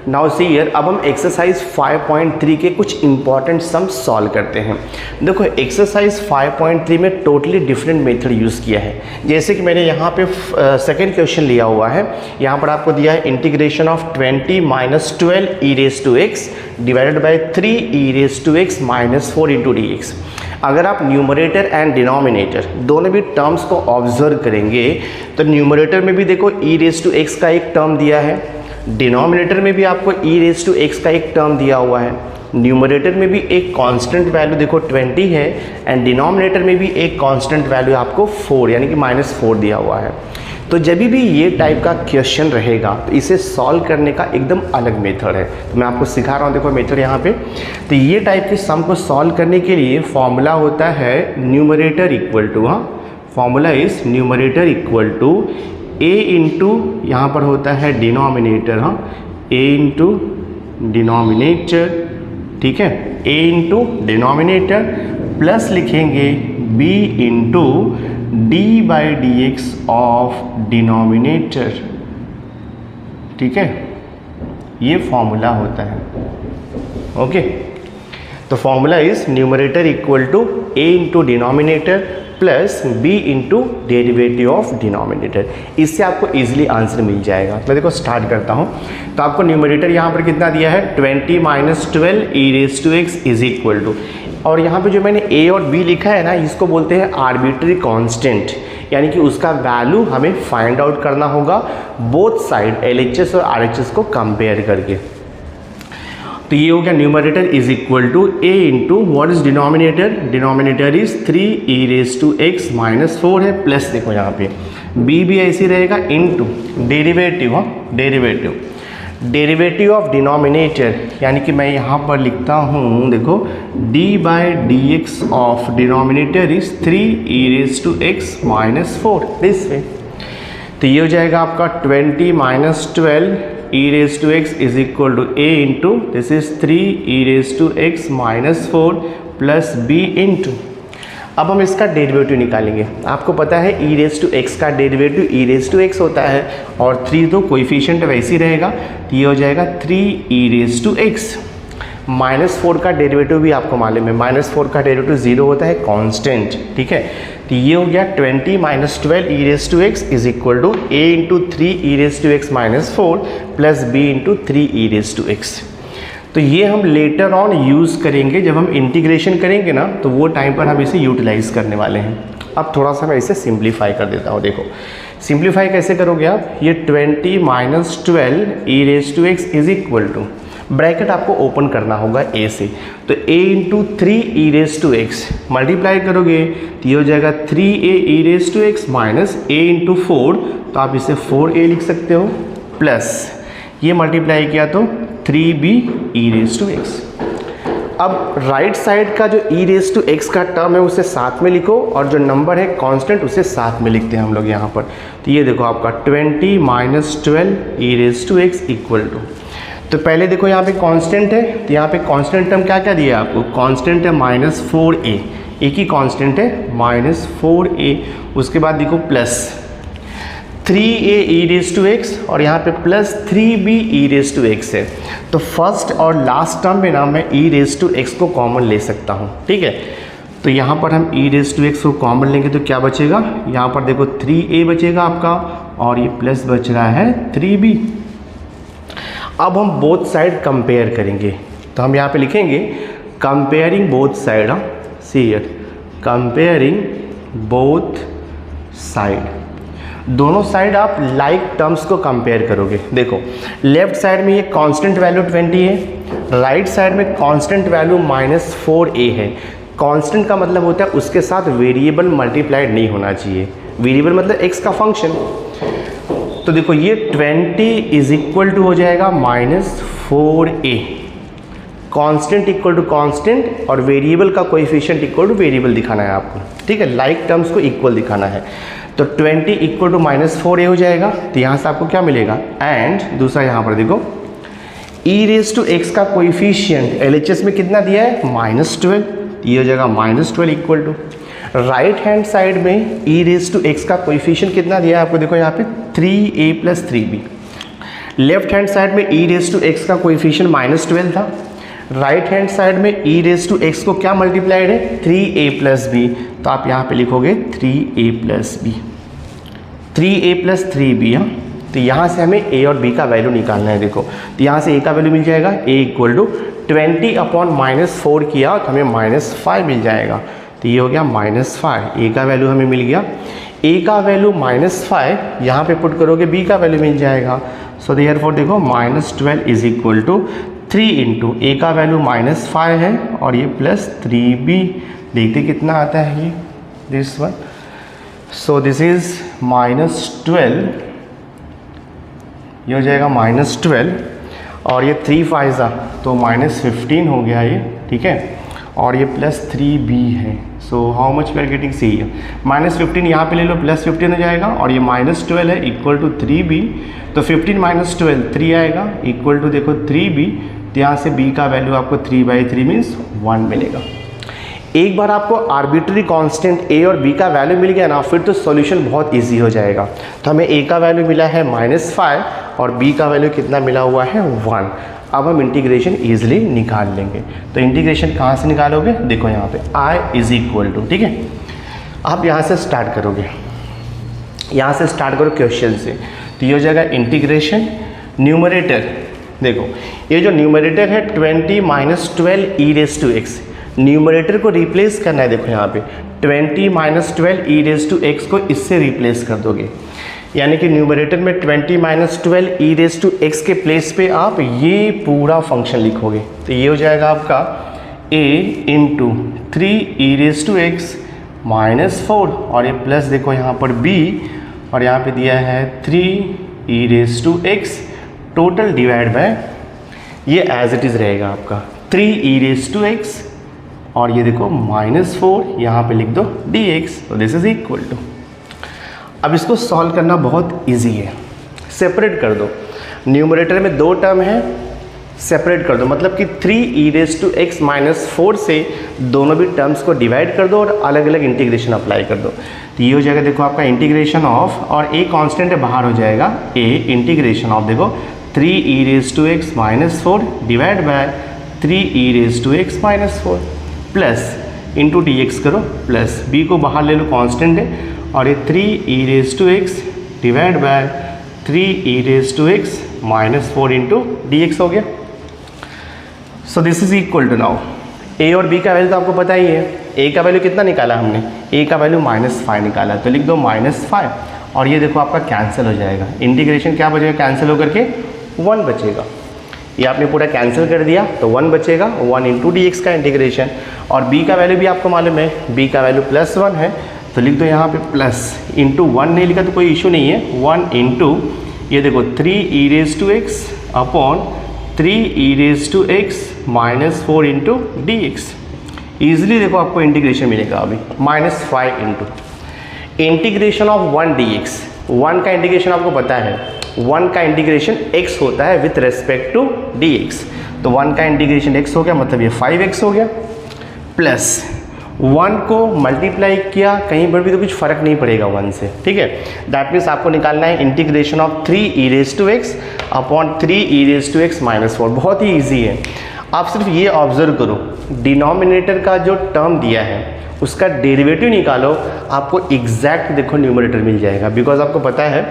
नाउ सी हियर, अब हम एक्सरसाइज 5.3 के कुछ इंपॉर्टेंट सम सॉल्व करते हैं। देखो एक्सरसाइज 5.3 में टोटली डिफरेंट मेथड यूज़ किया है। जैसे कि मैंने यहाँ पे सेकेंड क्वेश्चन लिया हुआ है, यहाँ पर आपको दिया है integration of 20 - 12 e raise to x divided by 3 e raise to x - 4 into d x. अगर आप न्यूमरेटर एंड डिनोमिनेटर दोनों भी टर्म्स को ऑब्जर्व करेंगे तो न्यूमरेटर में भी देखो e रेज़ टू x का एक टर्म दिया है, डिनोमिनेटर में भी आपको e रेज़ टू x का एक टर्म दिया हुआ है। न्यूमरेटर में भी एक कांस्टेंट वैल्यू देखो 20 है, एंड डिनोमिनेटर में भी एक कांस्टेंट वैल्यू आपको 4 यानी कि -4 दिया हुआ है। तो जब भी ये टाइप का क्वेश्चन रहेगा तो इसे सॉल्व करने का एकदम अलग मेथड है। तो मैं आपको सिखा रहा हूँ, देखो मेथड यहाँ पे। तो ये टाइप के सम को सॉल्व करने के लिए फॉर्मूला होता है numerator equal to, formula is numerator equal to a into, यहाँ पर होता है डिनोमिनेटर, a इंटू डिनोमिनेटर, ठीक है, a इंटू डिनोमिनेटर प्लस लिखेंगे b into d/dx of denominator, ठीक है, ये फॉर्मूला होता है। ओके, तो formula is numerator equal to a into denominator plus b into derivative of denominator. इससे आपको इजीली आंसर मिल जाएगा। मैं देखो स्टार्ट करता हूँ। तो आपको न्यूमरेटर यहाँ पर कितना दिया है 20 - 12 e raise to x is equal to, और यहाँ पे जो मैंने a और b लिखा है ना, इसको बोलते हैं आर्बिट्री कांस्टेंट, यानी कि उसका वैल्यू हमें फाइंड आउट करना होगा बोथ साइड LHS और RHS को कंपेयर करके। तो ये हो गया numerator is equal to a into what is denominator, denominator is 3e⁻x -4 है, प्लस देखो यहाँ पे b भी ऐसे रहेगा into derivative, derivative of denominator, यानी कि मैं यहाँ पर लिखता हूँ देखो d/dx of denominator is 3e⁻x -4 this way. तो ये हो जाएगा आपका 20 - 12 e⁻x is equal to a into this is 3e⁻x -4 plus b into, अब हम इसका डेरिवेटिव निकालेंगे। आपको पता है e⁻x का डेरिवेटिव e⁻x होता है और 3 तो कोएफिशिएंट वैसे ही रहेगा, तो ये हो जाएगा 3e⁻x -4 का डेरिवेटिव भी आपको मालूम है, -4 का डेरिवेटिव 0 होता है कांस्टेंट, ठीक है। तो ये हो गया 20 - 12 e⁻x is equal to a into 3e⁻x -4 plus b into 3e⁻x। तो ये हम लेटर ऑन यूज़ करेंगे, जब हम इंटीग्रेशन करेंगे ना तो वो टाइम पर हम इसे यूटिलाइज करने वाले हैं। अब थोड़ा सा मैं इसे सिंप्लीफाई कर देता हूँ। देखो सिंप्लीफाई कैसे करोगे आप, ये 20 - 12 e⁻x is equal to, bracket आपको ओपन करना होगा a से, तो a इंटू 3e⁻x मल्टीप्लाई करोगे तो ये हो जाएगा 3a⁻x माइनस a इंटू 4, तो आप इसे 4a लिख सकते हो, प्लस ये मल्टीप्लाई किया तो 3b⁻x। अब राइट साइड का जो e⁻x का टर्म है उसे साथ में लिखो और जो नंबर है कांस्टेंट उसे साथ में लिखते हैं हम लोग यहाँ पर। तो ये देखो आपका 20 - 12 e⁻x इक्वल टू, तो पहले देखो यहाँ पे कांस्टेंट है, तो यहाँ पे कांस्टेंट टर्म क्या क्या दिया है आपको, कांस्टेंट है -4a, एक ही कांस्टेंट है -4a, उसके बाद देखो प्लस 3a⁻x और यहाँ पे प्लस 3b⁻x है। तो फर्स्ट और लास्ट टर्म में ना मैं e⁻x को कॉमन ले सकता हूँ, ठीक है। तो यहाँ पर हम e⁻x को कॉमन लेंगे तो क्या बचेगा, यहाँ पर देखो 3a बचेगा आपका और ये प्लस बच रहा है 3b। अब हम बोथ साइड कंपेयर करेंगे, तो हम यहाँ पे लिखेंगे comparing both side, see here comparing both side, दोनों साइड आप लाइक टर्म्स को कंपेयर करोगे। देखो लेफ्ट साइड में ये कांस्टेंट वैल्यू 20 है, राइट साइड में कांस्टेंट वैल्यू -4a है। कांस्टेंट का मतलब होता है उसके साथ वेरिएबल मल्टीप्लाइड नहीं होना चाहिए, वेरिएबल मतलब x का फंक्शन। तो देखो ये 20 इज इक्वल टू हो जाएगा -4a, constant equal to constant और वेरिएबल का कोएफिशिएंट इक्वल टू वेरिएबल दिखाना है आपको, ठीक है, लाइक टर्म्स को इक्वल दिखाना है। तो 20 इक्वल टू -4a हो जाएगा, तो यहाँ से आपको क्या मिलेगा, एंड दूसरा यहाँ पर देखो e⁻x का कोएफिशिएंट LHS में कितना दिया है -12, ये हो जाएगा -12 equal to, right hand side में e⁻x का कोएफिशिएंट कितना दिया है आपको, देखो यहाँ पे 3a + 3b। Left hand side में e⁻x का कोएफिशिएंट -12 था, राइट हैंड साइड में e⁻x को क्या मल्टीप्लाइड है 3a + b, तो आप यहाँ पे लिखोगे 3a + b, 3a + 3b। हाँ, तो यहाँ से हमें a और b का वैल्यू निकालना है। देखो तो यहाँ से a का वैल्यू मिल जाएगा, a इक्वल टू 20/-4 किया तो हमें -5 मिल जाएगा, तो ये हो गया -5, a का वैल्यू हमें मिल गया, a का वैल्यू -5 यहाँ पे पुट करोगे b का वैल्यू मिल जाएगा। सो देयरफॉर देखो -12 is equal to 3 into a का वैल्यू -5 है और ये प्लस 3b, देखते कितना आता है ये this one. So this is -12, ये हो जाएगा -12 और ये 3 5 तो -15 हो गया ये, ठीक है, और ये प्लस 3b है। So how much we are getting, c -15 यहाँ पे ले लो, +15 हो जाएगा और ये -12 है इक्वल टू 3b, तो 15 - 12 3 आएगा इक्वल टू देखो 3b, तो यहाँ से b का वैल्यू आपको 3/3 मीन्स 1 मिलेगा। एक बार आपको आर्बिट्री कांस्टेंट a और b का वैल्यू मिल गया ना, फिर तो सॉल्यूशन बहुत इजी हो जाएगा। तो हमें a का वैल्यू मिला है -5 और b का वैल्यू कितना मिला हुआ है 1। अब हम इंटीग्रेशन ईजिली निकाल लेंगे। तो इंटीग्रेशन कहाँ से निकालोगे, देखो यहाँ पे i इज इक्वल टू, ठीक है, आप यहाँ से स्टार्ट करोगे, यहाँ से स्टार्ट करो क्वेश्चन से, तो ये हो जाएगा इंटीग्रेशन न्यूमरेटर। देखो ये जो न्यूमरेटर है 20 - 12 e⁻x, न्यूमरेटर को रिप्लेस करना है। देखो यहाँ पे 20 - 12 e⁻x को इससे रिप्लेस कर दोगे, यानी कि न्यूमरेटर में 20 - 12 e रेज़ टू x के प्लेस पे आप ये पूरा फंक्शन लिखोगे। तो ये हो जाएगा आपका a into 3 e raise to x -4 और ये प्लस देखो यहाँ पर b और यहाँ पे दिया है 3 e raise to x total divide by ये एज इट इज़ रहेगा आपका 3 e रेज़ टू x और ये देखो -4 यहाँ पे लिख दो dx। तो दिस इज इक्वल टू, अब इसको सॉल्व करना बहुत इजी है। सेपरेट कर दो, न्यूमरेटर में 2 टर्म है, सेपरेट कर दो, मतलब कि 3 e रेज़ टू x -4 से दोनों भी टर्म्स को डिवाइड कर दो और अलग अलग इंटीग्रेशन अप्लाई कर दो। तो ये हो जाएगा देखो आपका इंटीग्रेशन ऑफ, और a कांस्टेंट है बाहर हो जाएगा, a इंटीग्रेशन ऑफ देखो 3 e raise to x -4 divide by 3 e raise to x -4 plus into dx करो, प्लस b को बाहर ले लो कांस्टेंट है, और ये 3 e raise to x divide by 3 e raise to x -4 into dx हो गया। So this is equal to, now a और b का वैल्यू तो आपको पता ही है। a का वैल्यू कितना निकाला हमने, a का वैल्यू -5 निकाला, तो लिख दो -5 और ये देखो आपका कैंसिल हो जाएगा। इंटीग्रेशन क्या बचेगा, कैंसिल होकर के 1 बचेगा। ये आपने पूरा कैंसिल कर दिया तो 1 बचेगा, 1 इंटू dx का इंटीग्रेशन। और b का वैल्यू भी आपको मालूम है, b का वैल्यू +1 है, तो लिख दो यहाँ पे प्लस इंटू 1 नहीं लिखा तो कोई इशू नहीं है, 1 इंटू ये देखो 3 e raise to x upon 3 e raise to x -4 into dx। Easily देखो आपको इंटीग्रेशन मिलेगा अभी -5 इंटू इंटीग्रेशन ऑफ 1 dx। 1 का इंटीग्रेशन आपको पता है, 1 का इंटीग्रेशन x होता है विथ रेस्पेक्ट टू dx। तो 1 का इंटीग्रेशन x हो गया, मतलब ये 5x हो गया, प्लस 1 को मल्टीप्लाई किया, कहीं पर भी तो कुछ फ़र्क नहीं पड़ेगा 1 से, ठीक है। दैट मीन्स आपको निकालना है integration of 3 e raise to x upon 3 e raise to x -4। बहुत ही ईजी है, आप सिर्फ ये ऑब्जर्व करो, डिनोमिनेटर का जो टर्म दिया है उसका डेरिवेटिव निकालो, आपको एग्जैक्ट देखो न्यूमरेटर मिल जाएगा। बिकॉज आपको पता है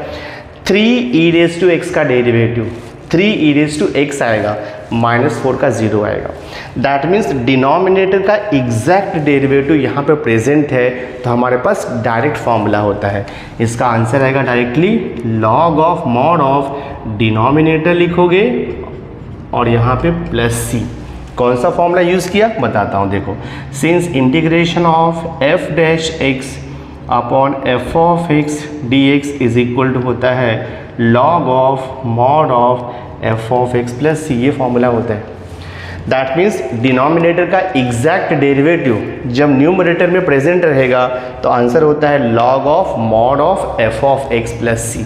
3 e रेज़ टू x का derivative 3 e raise to x आएगा, -4 का 0 आएगा। दैट मीन्स डिनोमिनेटर का एग्जैक्ट डेरिवेटिव यहाँ पे प्रेजेंट है, तो हमारे पास डायरेक्ट फॉर्मूला होता है। इसका आंसर आएगा directly log of mod of denominator लिखोगे और यहाँ पे +c। कौन सा फॉर्मूला यूज़ किया बताता हूँ, देखो since integration of f dash x upon f of x dx is equal to होता है log of mod of f of x plus c, ये फॉर्मूला होता है। दैट मीन्स डिनोमिनेटर का एग्जैक्ट डेरिवेटिव जब न्यूमरेटर में प्रेजेंट रहेगा तो आंसर होता है log of mod of f of x plus c,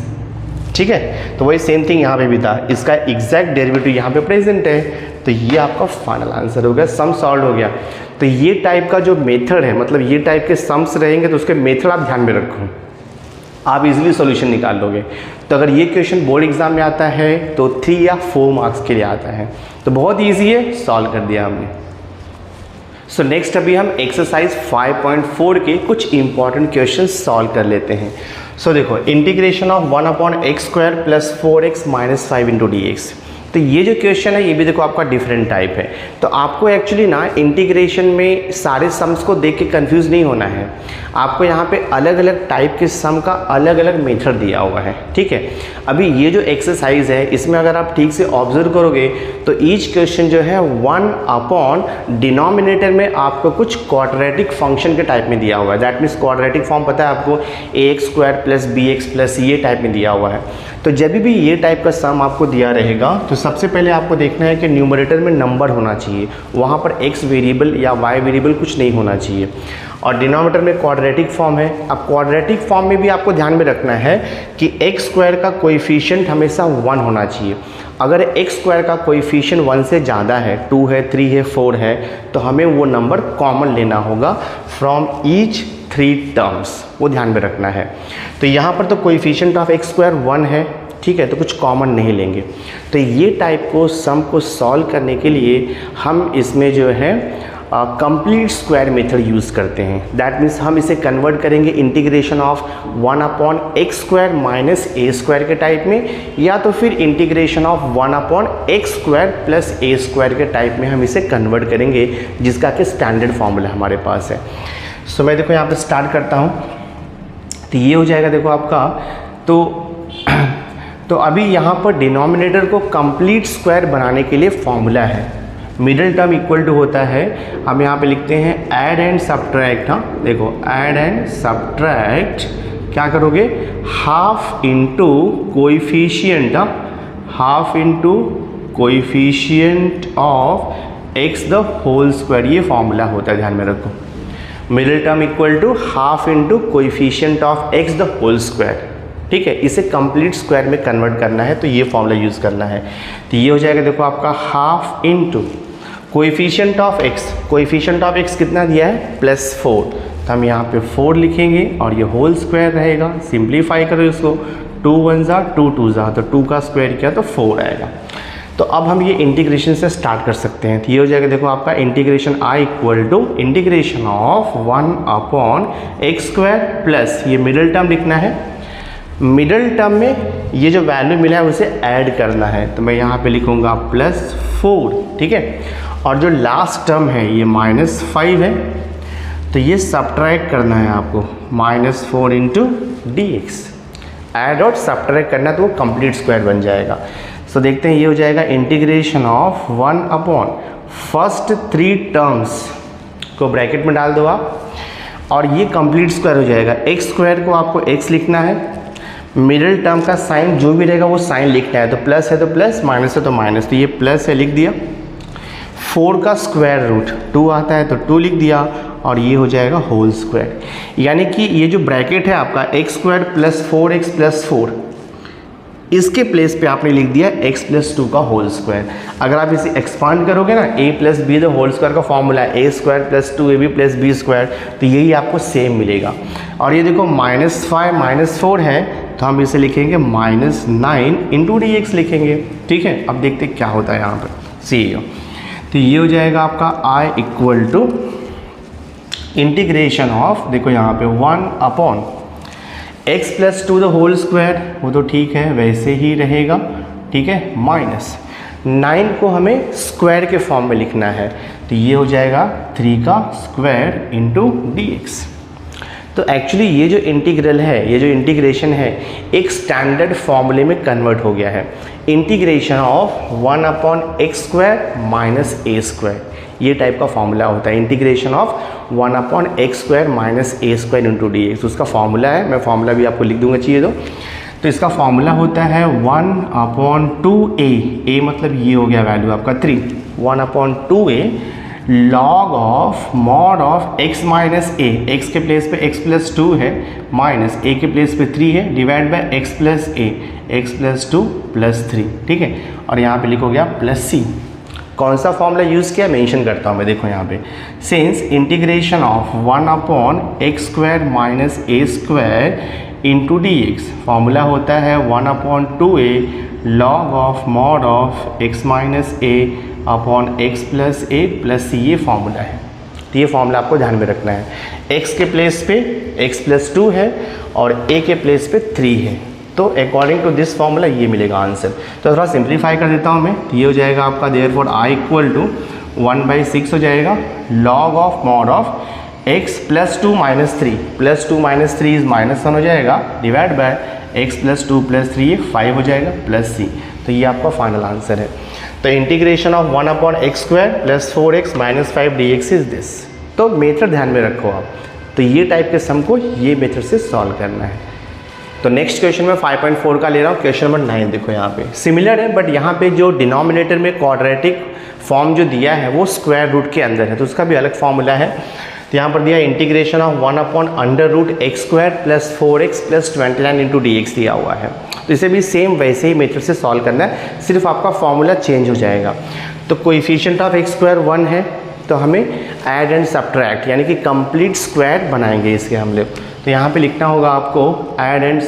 ठीक है। तो वही सेम थिंग यहाँ पे भी था, इसका एग्जैक्ट डेरिवेटिव यहाँ पे प्रेजेंट है, तो ये आपका फाइनल आंसर हो गया, सम सॉल्व हो गया। तो ये टाइप का जो मेथड है, मतलब ये टाइप के सम्स रहेंगे तो उसके मेथड आप ध्यान में रखो, आप इजीली सॉल्यूशन निकाल लोगे। तो अगर ये क्वेश्चन बोर्ड एग्जाम में आता है तो 3 या 4 मार्क्स के लिए आता है, तो बहुत इजी है, सॉल्व कर दिया हमने। सो नेक्स्ट अभी हम एक्सरसाइज 5.4 के कुछ इंपॉर्टेंट क्वेश्चन सॉल्व कर लेते हैं। सो देखो integration of 1/x² + 4x - 5 into dx। तो ये जो क्वेश्चन है ये भी देखो आपका डिफरेंट टाइप है, तो आपको एक्चुअली ना इंटीग्रेशन में सारे सम्स को देख के कंफ्यूज नहीं होना है। आपको यहाँ पे अलग अलग टाइप के सम का अलग अलग मेथड दिया हुआ है, ठीक है। अभी ये जो एक्सरसाइज है इसमें अगर आप ठीक से ऑब्जर्व करोगे तो ईच क्वेश्चन जो है 1 अपॉन डिनोमिनेटर में आपको कुछ क्वाड्रेटिक फंक्शन के टाइप में दिया हुआ है। दैट मीन्स क्वाड्रेटिक फॉर्म पता है आपको, ax² + bx + ये टाइप में दिया हुआ है। तो जब भी ये टाइप का सम आपको दिया रहेगा तो सबसे पहले आपको देखना है कि न्यूमरेटर में नंबर होना चाहिए, वहाँ पर x वेरिएबल या y वेरिएबल कुछ नहीं होना चाहिए। और डिनोमिनेटर में क्वाड्रेटिक फॉर्म है। अब क्वाड्रेटिक फॉर्म में भी आपको ध्यान में रखना है कि x² का कोएफिशिएंट हमेशा 1 होना चाहिए। अगर x² का कोएफिशिएंट 1 से ज़्यादा है, 2 है, 3 है, 4 है, तो हमें वो नंबर कॉमन लेना होगा फ्रॉम ईच 3 टर्म्स, वो ध्यान में रखना है। तो यहाँ पर तो कोएफिशिएंट ऑफ x² 1 है, ठीक है, तो कुछ कॉमन नहीं लेंगे। तो ये टाइप को सम को सॉल्व करने के लिए हम इसमें जो है कंप्लीट स्क्वायर मेथड यूज़ करते हैं। दैट मीन्स हम इसे कन्वर्ट करेंगे इंटीग्रेशन ऑफ 1/x² - a² के टाइप में, या तो फिर इंटीग्रेशन ऑफ 1/x² + a² के टाइप में हम इसे कन्वर्ट करेंगे, जिसका कि स्टैंडर्ड फॉर्मूला हमारे पास है। सो मैं देखो यहाँ पे स्टार्ट करता हूँ। तो ये हो जाएगा देखो आपका तो अभी यहाँ पर डिनोमिनेटर को कंप्लीट स्क्वायर बनाने के लिए फॉर्मूला है, मिडिल टर्म इक्वल टू होता है, हम यहाँ पे लिखते हैं ऐड एंड सब्ट्रैक्ट। हाँ देखो, ऐड एंड सब्ट्रैक्ट क्या करोगे, half into coefficient, half into coefficient of x the whole square, ये फॉर्मूला होता है, ध्यान में रखो। Middle term equal to half into coefficient of x the whole square, ठीक है। इसे कंप्लीट स्क्वायर में कन्वर्ट करना है तो ये फॉर्मूला यूज़ करना है। तो ये हो जाएगा, देखो आपका half into coefficient of x, coefficient of x कितना दिया है, +4, तो हम यहाँ पे 4 लिखेंगे और ये होल स्क्वायर रहेगा। सिंप्लीफाई करो इसको, 2 1 जा 2 2 जा, तो 2 का स्क्वायर किया तो 4 आएगा। तो अब हम ये इंटीग्रेशन से स्टार्ट कर सकते हैं। तो ये हो जाएगा, देखो आपका integration I equal to integration of 1/x² plus, ये मिडिल टर्म लिखना है, मिडिल टर्म में ये जो वैल्यू मिला है उसे ऐड करना है, तो मैं यहाँ पे लिखूँगा +4, ठीक है। और जो लास्ट टर्म है ये -5 है, तो ये सब्ट्रैक्ट करना है आपको, -4 इंटू dx, ऐड और सब्ट्रैक्ट करना है तो वो कंप्लीट स्क्वायर बन जाएगा। सो देखते हैं, ये हो जाएगा इंटीग्रेशन ऑफ 1/फर्स्ट 3 टर्म्स को ब्रैकेट में डाल दो आप, और ये कंप्लीट स्क्वायर हो जाएगा। एक्स स्क्वायर को आपको x लिखना है, मिडिल टर्म का साइन जो भी रहेगा वो साइन लिखना है, तो प्लस है तो प्लस, माइनस है तो माइनस, तो ये प्लस है लिख दिया। 4 का स्क्वायर रूट 2 आता है तो 2 लिख दिया, और ये हो जाएगा होल स्क्वायर। यानी कि ये जो ब्रैकेट है आपका x² + 4x + 4, इसके प्लेस पे आपने लिख दिया x + 2 का होल स्क्वायर। अगर आप इसे एक्सपांड करोगे ना, a + b the whole square का फॉर्मूला है a² + 2ab + b², तो यही आपको सेम मिलेगा। और ये देखो -5 -4 है, तो हम इसे लिखेंगे -9 इंटू dx लिखेंगे, ठीक है। अब देखते क्या होता है यहाँ पर, सी। तो ये हो जाएगा आपका I equal to integration of, देखो यहाँ पे 1/x + 2 द होल स्क्वायर, वो तो ठीक है वैसे ही रहेगा, ठीक है, -9 को हमें स्क्वायर के फॉर्म में लिखना है, तो ये हो जाएगा 3 का स्क्वायर इंटू dx। तो एक्चुअली ये जो इंटीग्रल है, ये जो इंटीग्रेशन है, एक स्टैंडर्ड फॉर्मूले में कन्वर्ट हो गया है, इंटीग्रेशन ऑफ 1/x² - a², ये टाइप का फॉर्मूला होता है, integration of 1/x² - a² into dx, उसका फॉर्मूला है, मैं फॉर्मूला भी आपको लिख दूंगा, चाहिए तो इसका फॉर्मूला होता है 1/2a, a मतलब ये हो गया वैल्यू आपका 3, 1/2a log of mod of x - a, x के प्लेस पे x + 2 है, माइनस a के प्लेस पे 3 है, divide by x + a, x + 2 + 3, ठीक है। और यहाँ पे लिखो गया +c। कौन सा फॉर्मूला यूज़ किया मेंशन करता हूँ मैं, देखो यहाँ पे, since integration of 1/x² - a² into dx, formula होता है 1/2a log of mod of x - a upon x + a + c, ये फॉर्मूला है। तो ये फॉर्मूला आपको ध्यान में रखना है, x के प्लेस पे x + 2 है और a के प्लेस पे 3 है, तो अकॉर्डिंग टू दिस फॉर्मूला ये मिलेगा आंसर। तो थोड़ा सिंप्लीफाई कर देता हूँ मैं, तो ये हो जाएगा आपका देयरफॉर I इक्वल टू 1/6 हो जाएगा, log of mod of x + 2 - 3, +2 - 3 is -1 हो जाएगा, डिवाइड बाय x + 2 + 3, ये 5 हो जाएगा, +c। तो ये आपका फाइनल आंसर है। तो integration of 1/x² + 4x - 5 dx is this. तो मेथड ध्यान में रखो आप, तो ये टाइप के सम को ये मेथड से सॉल्व करना है। तो नेक्स्ट क्वेश्चन में 5.4 का ले रहा हूँ, क्वेश्चन नंबर 9 देखो यहाँ पे सिमिलर है, बट यहाँ पे जो डिनोमिनेटर में क्वाड्रेटिक फॉर्म जो दिया है वो स्क्वायर रूट के अंदर है, तो उसका भी अलग फॉर्मूला है। तो यहाँ पर दिया integration of 1/√x² + 4x + 29 into dx दिया हुआ है। तो इसे भी सेम वैसे ही मेथड से सॉल्व करना है, सिर्फ आपका फॉर्मूला चेंज हो जाएगा। तो कोएफिशिएंट ऑफ x² 1 है, तो हमें ऐड एंड सब्ट्रैक्ट यानी कि कंप्लीट स्क्वायर बनाएंगे इसके हम लोग। तो यहाँ पे लिखना होगा आपको add and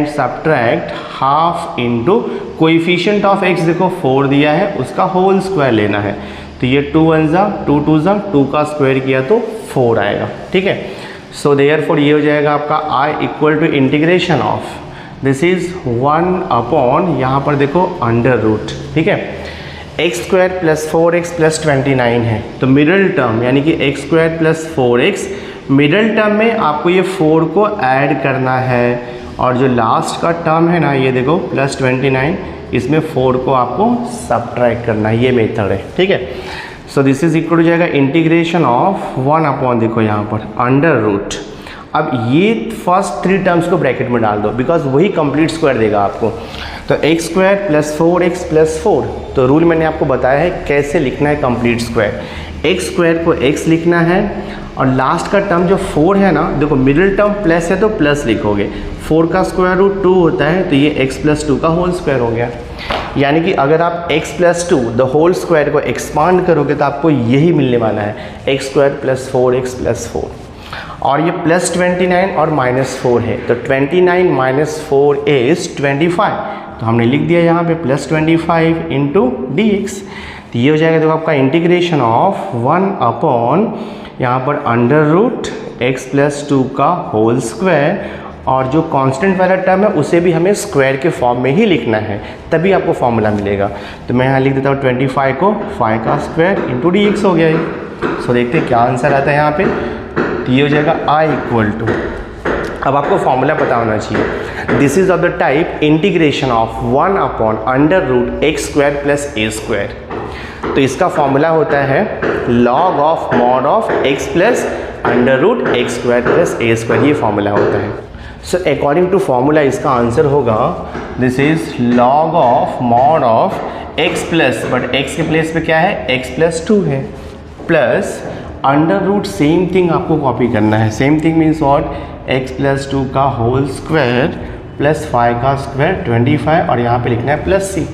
subtract half into coefficient of x, देखो 4 दिया है, उसका होल स्क्वायर लेना है। तो ये 2 1 जा 2 2 जा 2 का स्क्वायर किया तो 4 आएगा, ठीक है। सो देयरफॉर ये हो जाएगा आपका I equal to integration of, this is 1/, यहाँ पर देखो √, ठीक है, x² + 4x + 29 है, तो मिडिल टर्म यानी कि x² + 4x मिडल टर्म में आपको ये 4 को ऐड करना है, और जो लास्ट का टर्म है ना, ये देखो प्लस 29, इसमें 4 को आपको सब्ट्रैक्ट करना है। ये मेथड है, ठीक है। सो दिस इज इक्वल हो जाएगा इंटीग्रेशन ऑफ 1 अपॉन, देखो यहाँ पर अंडर रूट। अब ये फर्स्ट 3 टर्म्स को ब्रैकेट में डाल दो, बिकॉज वही कंप्लीट स्क्वायर देगा आपको। तो x square plus 4x plus 4, तो रूल मैंने आपको बताया है कैसे लिखना है कंप्लीट स्क्वायर। एक्स स्क्वायर को x लिखना है, और लास्ट का टर्म जो 4 है ना, देखो मिडिल टर्म प्लस है तो प्लस लिखोगे, 4 का स्क्वायर रूट 2 होता है, तो ये x प्लस 2 का होल स्क्वायर हो गया। यानी कि अगर आप x plus 2 the whole square को एक्सपांड करोगे तो आपको यही मिलने वाला है, x square plus 4x plus 4। और ये प्लस 29 और माइनस 4 है, तो 29 माइनस 4 इज 25, तो हमने लिख दिया यहाँ पे प्लस 25 इंटू dx। तो ये हो जाएगा देखो आपका इंटीग्रेशन ऑफ 1 अपॉन यहाँ पर अंडर रूट x प्लस 2 का होल स्क्वायर, और जो कांस्टेंट वाला टर्म है उसे भी हमें स्क्वायर के फॉर्म में ही लिखना है, तभी आपको फॉर्मूला मिलेगा। तो मैं यहाँ लिख देता हूँ 25 को 5 का स्क्वायर इंटू dx हो गया ये। सो देखते हैं क्या आंसर आता है यहाँ पे। तो ये हो जाएगा I इक्वल टू, अब आपको फॉर्मूला पता होना चाहिए, this is of the type integration of 1 upon under root x square plus a square. तो इसका फॉर्मूला होता है log of mod of x plus under root x square plus a square, ये फॉर्मूला होता है। सो अकॉर्डिंग टू फॉर्मूला इसका answer होगा this is log of mod of x plus, but x के प्लेस पे क्या है, एक्स प्लस 2 है, plus under root same thing आपको कॉपी करना है। Same thing means what, x plus 2 का होल स्क्वायर प्लस 5 का स्क्वायर 25, और यहाँ पे लिखना है प्लस c।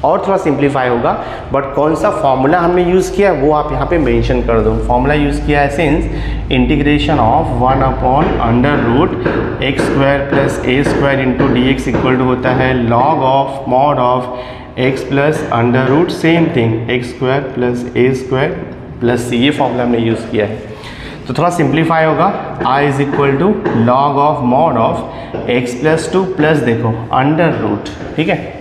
और थोड़ा सिंप्लीफाई होगा, बट कौन सा फॉर्मूला हमने यूज़ किया वो आप यहाँ पे मेंशन कर दो। फॉर्मूला यूज़ किया है since integration of 1 upon under root x square plus a square into d x equal to होता है log of mod of x plus under root same thing x square plus a square plus c. ये formula हमने use किया है, तो थोड़ा simplify होगा। I is equal to log of mod of x plus 2 plus देखो under root, ठीक है,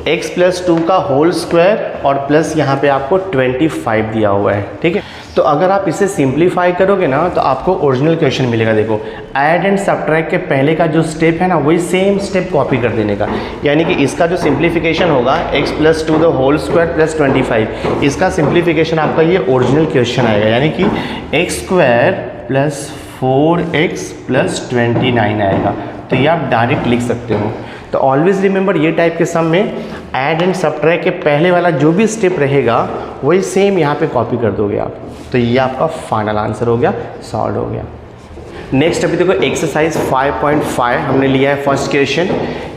x प्लस 2 का होल स्क्वायर और प्लस यहाँ पे आपको 25 दिया हुआ है, ठीक है। तो अगर आप इसे सिंप्लीफाई करोगे ना तो आपको ओरिजिनल क्वेश्चन मिलेगा। देखो ऐड एंड सब्ट्रैक्ट के पहले का जो स्टेप है ना, वही सेम स्टेप कॉपी कर देने का। यानी कि इसका जो सिंप्लीफिकेशन होगा x plus 2 the whole square plus 25, इसका सिंप्लीफिकेशन आपका ये ओरिजिनल क्वेश्चन आएगा, यानी कि x square plus 4x plus 29 आएगा। तो ये आप डायरेक्ट लिख सकते हो। तो ऑलवेज रिमेंबर ये टाइप के सम में ऐड एंड सब्ट्रैक्ट के पहले वाला जो भी स्टेप रहेगा वही सेम यहाँ पे कॉपी कर दोगे आप। तो ये आपका फाइनल आंसर हो गया, सॉल्व हो गया। नेक्स्ट अभी देखो एक्सरसाइज 5.5 हमने लिया है फर्स्ट क्वेश्चन।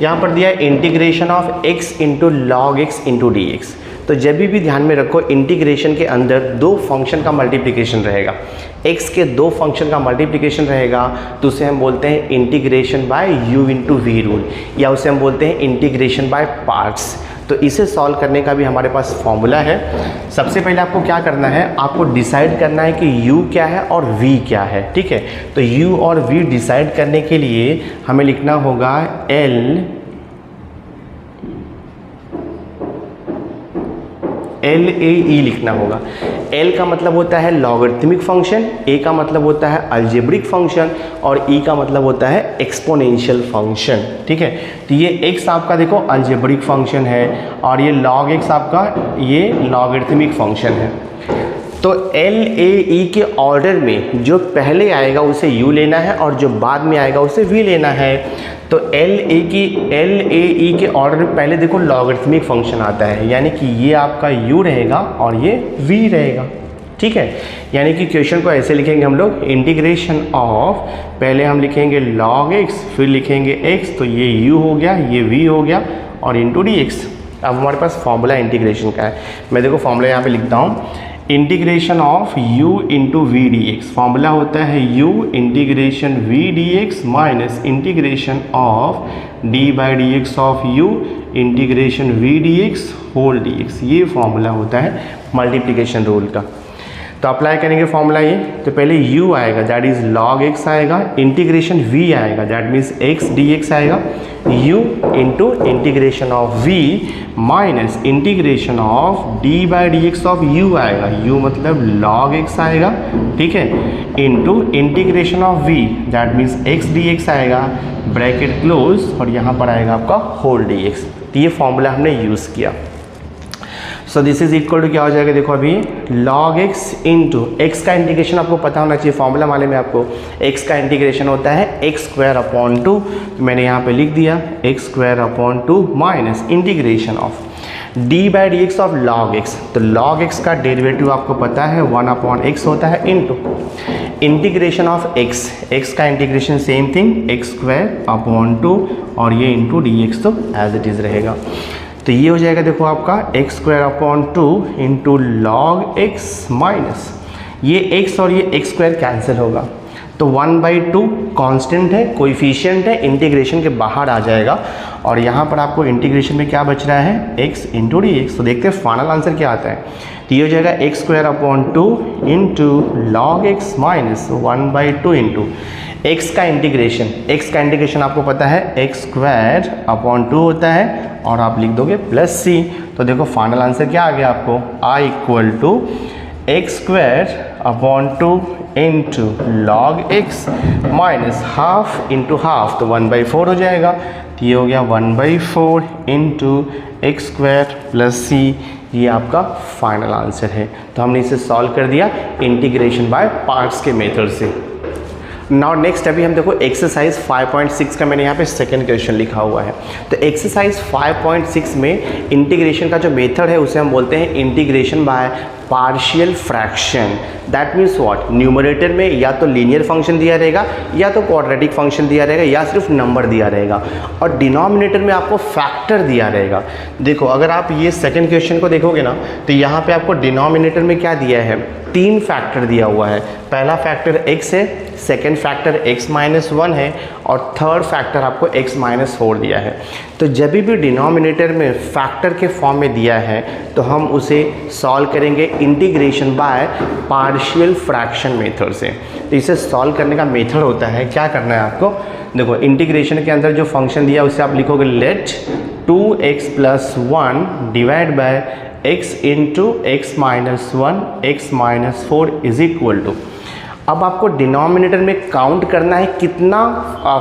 यहाँ पर दिया है integration of x into log x into d x. तो जब भी ध्यान में रखो इंटीग्रेशन के अंदर दो फंक्शन का मल्टीप्लिकेशन रहेगा, x के दो फंक्शन का मल्टीप्लिकेशन रहेगा, तो उसे हम बोलते हैं integration by u into v rule, या उसे हम बोलते हैं इंटीग्रेशन बाय पार्ट्स। तो इसे सॉल्व करने का भी हमारे पास फॉर्मूला है। सबसे पहले आपको क्या करना है, आपको डिसाइड करना है कि u क्या है और v क्या है, ठीक है। तो u और v डिसाइड करने के लिए हमें लिखना होगा एल ए ई लिखना होगा। L का मतलब होता है लॉगरिथमिक फंक्शन, A का मतलब होता है अलजेब्रिक फंक्शन, और E का मतलब होता है एक्सपोनेंशियल फंक्शन, ठीक है। तो ये x आपका देखो अलजेब्रिक फंक्शन है, और ये log x आपका ये लॉगरिथमिक फंक्शन है। तो L A E के ऑर्डर में जो पहले आएगा उसे u लेना है, और जो बाद में आएगा उसे v लेना है। तो L A E के ऑर्डर में पहले देखो लॉगरिथमिक फंक्शन आता है, यानी कि ये आपका u रहेगा और ये v रहेगा, ठीक है। यानी कि क्वेश्चन को ऐसे लिखेंगे हम लोग, इंटीग्रेशन ऑफ, पहले हम लिखेंगे log x, फिर लिखेंगे x, तो ये u हो गया, ये v हो गया, और इंटू डी एक्स। अब हमारे पास फॉर्मूला इंटीग्रेशन का है, मैं देखो फॉर्मूला यहाँ पे लिखता हूँ, integration of u into v d x. Formula होता है u integration v d x minus integration of d by d x of u integration v d x whole d x. ये फॉर्मूला होता है multiplication rule का। तो तो apply करेंगे formula ये, तो पहले u आएगा दैट इज log x आएगा, इंटीग्रेशन v आएगा दैट मीन्स x dx आएगा, u into integration of v minus integration of d by d x of u आएगा, u मतलब log x आएगा, ठीक है, into integration of v that means x dx आएगा, bracket close, और यहाँ पर आएगा आपका होल dx। तो ये फॉर्मूला हमने यूज़ किया। So this is equal to क्या हो जाएगा, देखो अभी log x इंटू एक्स का इंटीग्रेशन आपको पता होना चाहिए, फॉर्मूला वाले में आपको x का इंटीग्रेशन होता है x स्क्वायर अपॉन 2, तो मैंने यहाँ पे लिख दिया x square upon 2 minus integration of d by d x of log x, तो log x का डेरिवेटिव आपको पता है 1 अपॉन x होता है, इंटू इंटीग्रेशन ऑफ x का integration same thing x square upon 2 और ये इंटू dx तो एज इट इज़ रहेगा। तो ये हो जाएगा देखो आपका x square upon 2 into log x minus ये x और ये x स्क्वायर कैंसिल होगा, तो 1/2 कांस्टेंट है, कोएफिशिएंट है, इंटीग्रेशन के बाहर आ जाएगा, और यहाँ पर आपको इंटीग्रेशन में क्या बच रहा है x इंटू डी एक्स। तो देखते हैं फाइनल आंसर क्या आता है। तो ये हो जाएगा x square upon 2 into log x minus 1/2 into x का इंटीग्रेशन आपको पता है x स्क्वायर अपॉन 2 होता है, और आप लिख दोगे प्लस c। तो देखो फाइनल आंसर क्या आ गया आपको, i equal to x square upon 2 into log x minus half into half, तो 1/4 हो जाएगा। तो ये हो गया 1/4 into x square plus c, ये आपका फाइनल आंसर है। तो हमने इसे सॉल्व कर दिया इंटीग्रेशन बाय पार्ट्स के मेथड से। नाउ नेक्स्ट अभी हम देखो एक्सरसाइज 5.6 का मैंने यहाँ पे सेकंड क्वेश्चन लिखा हुआ है। तो एक्सरसाइज 5.6 में इंटीग्रेशन का जो मेथड है उसे हम बोलते हैं integration by partial fraction. That means what, numerator में या तो लीनियर फंक्शन दिया रहेगा या तो क्वाड्रेटिक फंक्शन दिया रहेगा या सिर्फ नंबर दिया रहेगा, और डिनोमिनेटर में आपको फैक्टर दिया रहेगा। देखो अगर आप ये सेकंड क्वेश्चन को देखोगे ना, तो यहाँ पे आपको डिनोमिनेटर में क्या दिया है, 3 फैक्टर दिया हुआ है। पहला फैक्टर x है, सेकेंड फैक्टर x माइनस 1 है, और थर्ड फैक्टर आपको x माइनस 4 दिया है। तो जब भी डिनोमिनेटर में फैक्टर के फॉर्म में दिया है तो हम उसे सॉल्व करेंगे integration by partial fraction method से। तो इसे सॉल्व करने का मेथड होता है, क्या करना है आपको, देखो इंटीग्रेशन के अंदर जो फंक्शन दिया उसे आप लिखोगे let 2x plus 1 divide by x into x minus 1 x minus 4 is equal to. अब आपको डिनोमिनेटर में काउंट करना है कितना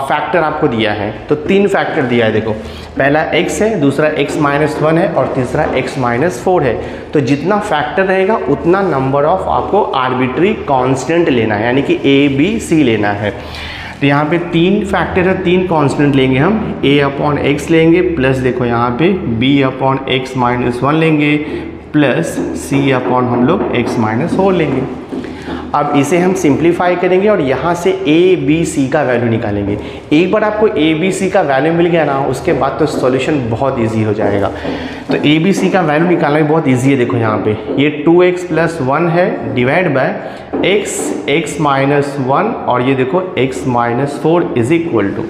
फैक्टर आपको दिया है, तो 3 फैक्टर दिया है। देखो पहला x है, दूसरा x माइनस 1 है, और तीसरा x माइनस 4 है। तो जितना फैक्टर रहेगा उतना नंबर ऑफ आपको आर्बिट्री कांस्टेंट लेना है, यानी कि a b c लेना है। तो यहाँ पे 3 फैक्टर है, 3 कांस्टेंट लेंगे हम, a अपॉन एक्स लेंगे, प्लस देखो यहाँ पे b अपॉन एक्स माइनस 1 लेंगे, प्लस c अपॉन हम लोग x माइनस 4 लेंगे। अब इसे हम सिंप्लीफाई करेंगे और यहाँ से a b c का वैल्यू निकालेंगे। एक बार आपको a b c का वैल्यू मिल गया ना, उसके बाद तो सॉल्यूशन बहुत इजी हो जाएगा। तो a b c का वैल्यू निकालना भी बहुत इजी है। देखो यहाँ पे ये 2x प्लस 1 है डिवाइड बाय x माइनस 1, और ये देखो x minus 4 is equal to,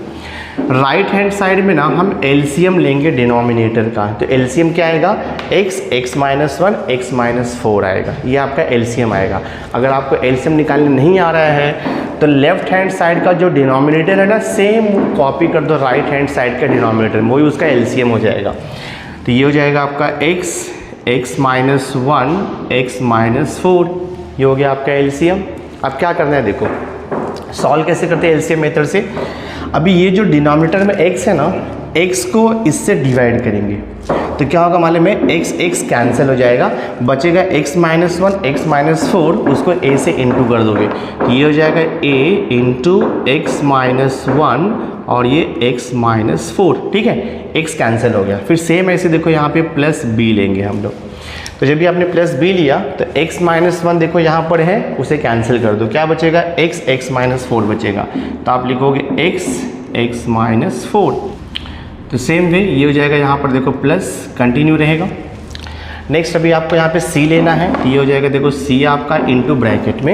right hand side में ना हम एलसीएम लेंगे डिनोमिनेटर का। तो एलसीएम क्या आएगा, x माइनस 1 x माइनस 4 आएगा, ये आपका एलसीएम आएगा। अगर आपको एलसीएम निकालने नहीं आ रहा है तो लेफ्ट हैंड साइड का जो डिनोमिनेटर है ना, सेम कॉपी कर दो राइट हैंड साइड का डिनोमिनेटर, वही उसका एलसीएम हो जाएगा। तो ये हो जाएगा आपका x माइनस 1 x माइनस 4, ये हो गया आपका एलसीएम। अब क्या करना है, देखो सॉल्व कैसे करते हैं एलसीएम मेथड से। अभी ये जो डिनोमिनेटर में x है ना, x को इससे डिवाइड करेंगे तो क्या होगा मालूम है, x कैंसिल हो जाएगा, बचेगा x माइनस 1 x माइनस 4, उसको a से इंटू कर दोगे तो ये हो जाएगा a इंटू एक्स माइनस 1 और ये x माइनस 4, ठीक है, x कैंसिल हो गया। फिर सेम ऐसे देखो यहाँ पे प्लस b लेंगे हम लोग। तो जब भी आपने प्लस b लिया तो x माइनस 1 देखो यहाँ पर है, उसे कैंसिल कर दो, क्या बचेगा x माइनस 4 बचेगा। तो आप लिखोगे x माइनस 4। तो सेम वे ये हो जाएगा, यहाँ पर देखो प्लस कंटिन्यू रहेगा। नेक्स्ट अभी आपको यहाँ पे c लेना है, तो ये हो जाएगा देखो c आपका इंटू ब्रैकेट में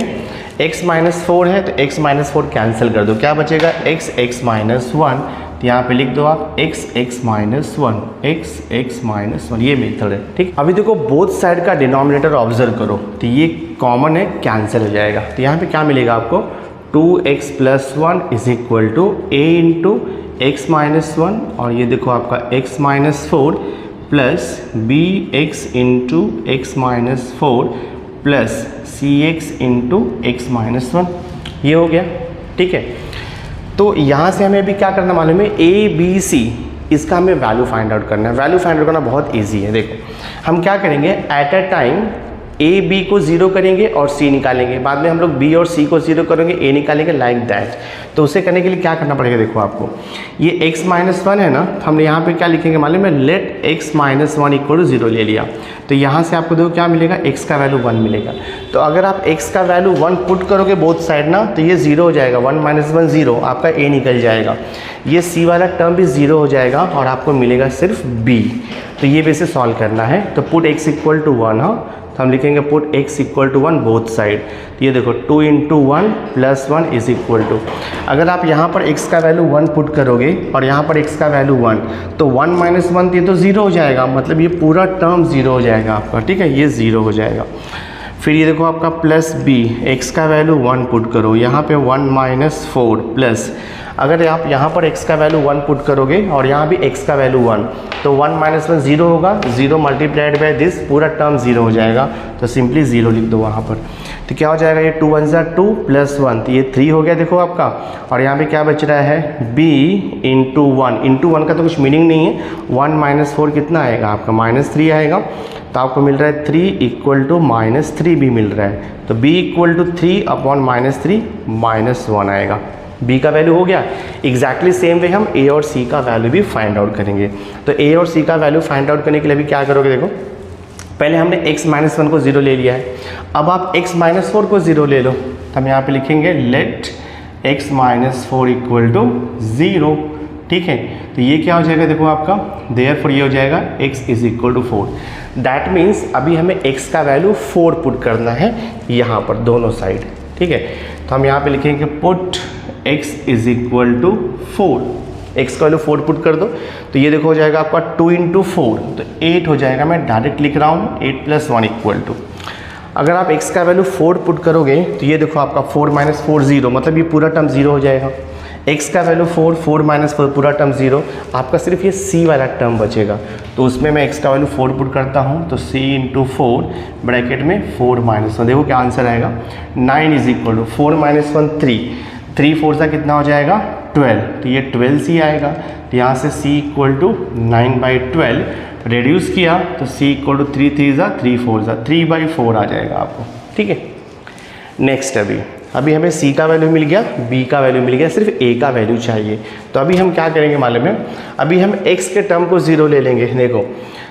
x माइनस 4 है तो x माइनस 4 कैंसिल कर दो, क्या बचेगा x माइनस 1 तो यहाँ पे लिख दो आप x x minus one, x x minus one, ये मेथड है। ठीक, अभी देखो बोथ साइड का डिनोमिनेटर ऑब्जर्व करो, तो ये कॉमन है, कैंसिल हो जाएगा। तो यहाँ पे क्या मिलेगा आपको, 2x plus one is equal to a into x minus one, और ये देखो आपका x minus four plus b x into x minus four plus c x into x minus one, ये हो गया। ठीक है, तो यहाँ से हमें अभी क्या करना मालूम है, ए बी सी, इसका हमें वैल्यू फाइंड आउट करना है। वैल्यू फाइंड आउट करना बहुत इजी है। देखो हम क्या करेंगे, at a time a b को ज़ीरो करेंगे और सी निकालेंगे, बाद में हम लोग बी और सी को ज़ीरो करेंगे, ए निकालेंगे, लाइक दैट। तो उसे करने के लिए क्या करना पड़ेगा, देखो आपको ये x माइनस वन है ना, तो हमने यहाँ पे क्या लिखेंगे मालूम है, let x minus one equal to zero ले लिया। तो यहाँ से आपको देखो क्या मिलेगा, x का वैल्यू 1 मिलेगा। तो अगर आप x का वैल्यू 1 पुट करोगे बोथ साइड ना, तो ये 0 हो जाएगा, 1 माइनस वन 0, आपका a निकल जाएगा, ये c वाला टर्म भी 0 हो जाएगा और आपको मिलेगा सिर्फ b। तो ये वैसे सॉल्व करना है। तो पुट x इक्वल टू 1, हाँ, तो हम लिखेंगे put x equal to 1 both side. तो ये देखो 2 into one plus one is equal to, अगर आप यहाँ पर x का वैल्यू 1 पुट करोगे और यहाँ पर x का वैल्यू 1, तो 1 माइनस वन ये तो 0 हो जाएगा, मतलब ये पूरा टर्म 0 हो जाएगा आपका। ठीक है, ये 0 हो जाएगा। फिर ये देखो आपका प्लस b, x का वैल्यू 1 पुट करो, यहाँ पे 1 माइनस फोर प्लस, अगर आप यहाँ पर x का वैल्यू 1 पुट करोगे और यहाँ भी x का वैल्यू 1, तो 1 माइनस वन 0 होगा, 0 मल्टीप्लाइड बाय दिस, पूरा टर्म 0 हो जाएगा। तो सिंपली 0 लिख दो वहाँ पर। तो क्या हो जाएगा, ये 2 1 ज़ा 2 प्लस 1, तो ये 3 हो गया देखो आपका। और यहाँ पे क्या बच रहा है, b इंटू वन का तो कुछ मीनिंग नहीं है, 1 माइनस फोर कितना आएगा आपका, -3 आएगा। तो आपको मिल रहा है 3 इक्वल टू -3 भी मिल रहा है। तो b इक्वल टू 3 अपॉन -3 -1 आएगा। b का वैल्यू हो गया। एग्जैक्टली सेम वे हम a और c का वैल्यू भी फाइंड आउट करेंगे। तो a और c का वैल्यू फाइंड आउट करने के लिए अभी क्या करोगे, देखो पहले हमने x माइनस वन को 0 ले लिया है, अब आप x माइनस फोर को 0 ले लो। तो हम यहाँ पे लिखेंगे let x minus four equal to 0। ठीक है, तो ये क्या हो जाएगा, देखो आपका देयरफॉर ये हो जाएगा x is equal to 4। That means अभी हमें x का वैल्यू 4 पुट करना है यहाँ पर दोनों साइड। ठीक है, तो हम यहाँ पे लिखेंगे put x is equal to 4, x का वैल्यू 4 पुट कर दो। तो ये देखो हो जाएगा आपका 2 इंटू फोर, तो 8 हो जाएगा। मैं डायरेक्ट लिख रहा हूँ 8 प्लस 1 इक्वल टू, अगर आप x का वैल्यू 4 पुट करोगे तो ये देखो आपका 4 माइनस फोर 0, मतलब ये पूरा टर्म 0 हो जाएगा। x का वैल्यू 4, 4 माइनस फोर पूरा टर्म 0, आपका सिर्फ ये c वाला टर्म बचेगा। तो उसमें मैं x का वैल्यू 4 पुट करता हूँ, तो c इंटू फोर ब्रैकेट में 4 माइनस वन, देखो क्या आंसर आएगा, 9 is equal to 4 minus one 3 4 सा कितना हो जाएगा 12, तो ये 12c आएगा। तो यहाँ से c इक्वल टू 9/12 रेड्यूस किया, तो c इक्वल टू 3 3 ज़ा 3 4 ज़ा 3/4 आ जाएगा आपको। ठीक है, नेक्स्ट अभी हमें c का वैल्यू मिल गया, b का वैल्यू मिल गया, सिर्फ a का वैल्यू चाहिए। तो अभी हम क्या करेंगे मालूम है, अभी हम x के टर्म को 0 ले लेंगे। देखो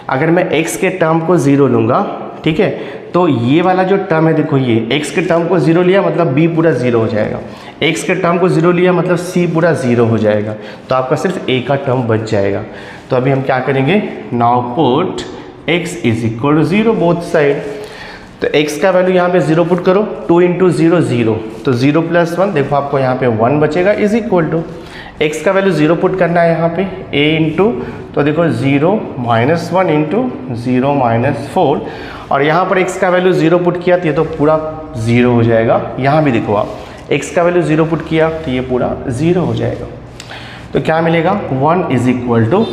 अगर मैं x के टर्म को 0 लूँगा, ठीक है, तो ये वाला जो टर्म है देखो, ये x के टर्म को 0 लिया मतलब b पूरा 0 हो जाएगा, x के टर्म को 0 लिया मतलब c पूरा 0 हो जाएगा। तो आपका सिर्फ a का टर्म बच जाएगा। तो अभी हम क्या करेंगे, now put x is equal to 0 both side. तो x का वैल्यू यहाँ पे 0 पुट करो, 2 इंटू 0 0, तो 0 प्लस 1, देखो आपको यहाँ पे 1 बचेगा इज इक्वल टू, x का वैल्यू 0 पुट करना है यहाँ पे a इंटू, तो देखो 0 minus one into 0 minus four, और यहाँ पर x का वैल्यू 0 पुट किया तो ये तो पूरा 0 हो जाएगा। यहाँ भी देखो आप x का वैल्यू 0 पुट किया तो ये पूरा 0 हो जाएगा। तो क्या मिलेगा, 1 is equal to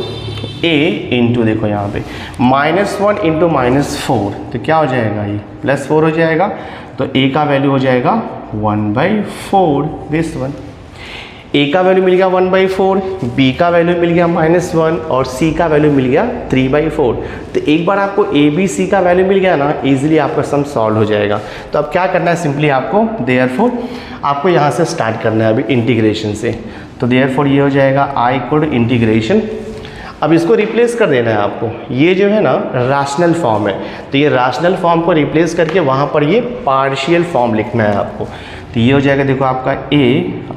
a into, देखो यहाँ पे -1 इंटू -4, तो क्या हो जाएगा, ये +4 हो जाएगा। तो a का वैल्यू हो जाएगा 1/4, दिस वन। a का वैल्यू मिल गया 1/4, b का वैल्यू मिल गया -1 और c का वैल्यू मिल गया 3/4। तो एक बार आपको a b c का वैल्यू मिल गया ना, इजीली आपका सम सॉल्व हो जाएगा। तो अब क्या करना है, सिंपली आपको देयरफॉर आपको यहाँ से स्टार्ट करना है अभी इंटीग्रेशन से। तो देयरफॉर ये हो जाएगा i इक्वल टू इंटीग्रेशन, अब इसको रिप्लेस कर देना है आपको। ये जो है ना रैशनल फॉर्म है, तो ये रैशनल फॉर्म को रिप्लेस करके वहाँ पर ये पार्शियल फॉर्म लिखना है आपको। तो ये हो जाएगा देखो आपका a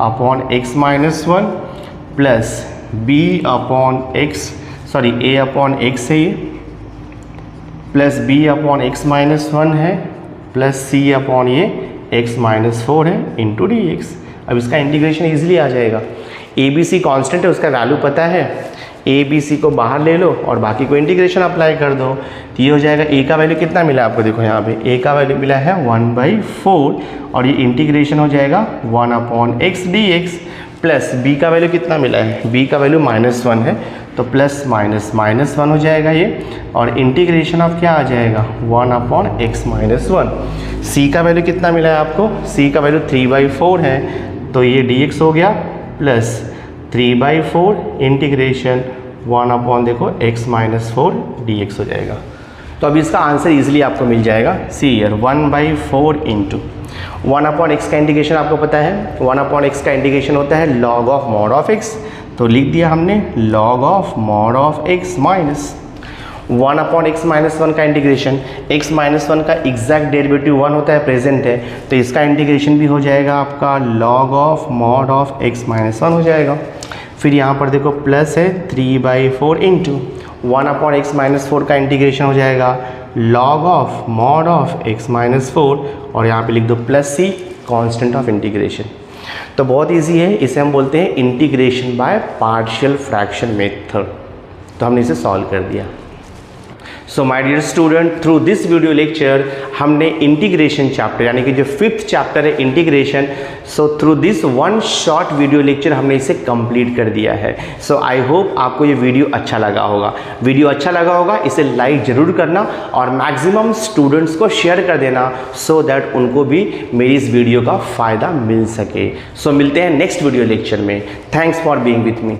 upon x minus one plus b upon x, sorry a upon x है ये, plus b upon x minus one है, प्लस c अपॉन ये x माइनस फोर है इंटू डी एक्स। अब इसका इंटीग्रेशन ईजिली आ जाएगा। ए बी सी कॉन्स्टेंट है, उसका वैल्यू पता है, ए बी सी को बाहर ले लो और बाकी को इंटीग्रेशन अप्लाई कर दो, तो ये हो जाएगा। ए का वैल्यू कितना मिला आपको, देखो यहाँ पे ए का वैल्यू मिला है 1/4 और ये इंटीग्रेशन हो जाएगा 1/x dx, प्लस बी का वैल्यू कितना मिला है, बी का वैल्यू -1 है, तो प्लस माइनस -1 हो जाएगा ये, और इंटीग्रेशन ऑफ क्या आ जाएगा 1/x - 1। सी का वैल्यू कितना मिला है आपको, सी का वैल्यू 3/4 है, तो ये dx हो गया प्लस 3/4 इंटीग्रेशन 1/ देखो x - 4 dx हो जाएगा। तो अभी इसका आंसर इजीली आपको मिल जाएगा। सी ईयर 1/4 इंटू 1/x का इंटीग्रेशन आपको पता है, 1/x का इंटीग्रेशन होता है log of mod of x, तो लिख दिया हमने log of mod of x minus 1/x - 1 का इंटीग्रेशन, x - 1 का एग्जैक्ट डेरिवेटिव 1 होता है, प्रेजेंट है, तो इसका इंटीग्रेशन भी हो जाएगा आपका log of mod of x - 1 हो जाएगा। फिर यहाँ पर देखो प्लस है 3/4 इंटू 1/x - 4 का इंटीग्रेशन हो जाएगा log of mod of x - 4, और यहाँ पे लिख दो plus c constant of integration. तो बहुत इजी है, इसे हम बोलते हैं integration by partial fraction method. तो हमने इसे सॉल्व कर दिया। So my dear student, through this video lecture हमने इंटीग्रेशन चैप्टर यानी कि जो 5th चैप्टर है integration, so through this one short video lecture हमने इसे कंप्लीट कर दिया है। सो आई होप आपको ये वीडियो अच्छा लगा होगा। वीडियो अच्छा लगा होगा इसे लाइक ज़रूर करना और मैक्सिमम स्टूडेंट्स को शेयर कर देना, सो दैट उनको भी मेरी इस वीडियो का फ़ायदा मिल सके। सो मिलते हैं नेक्स्ट वीडियो लेक्चर में। Thanks for being with me.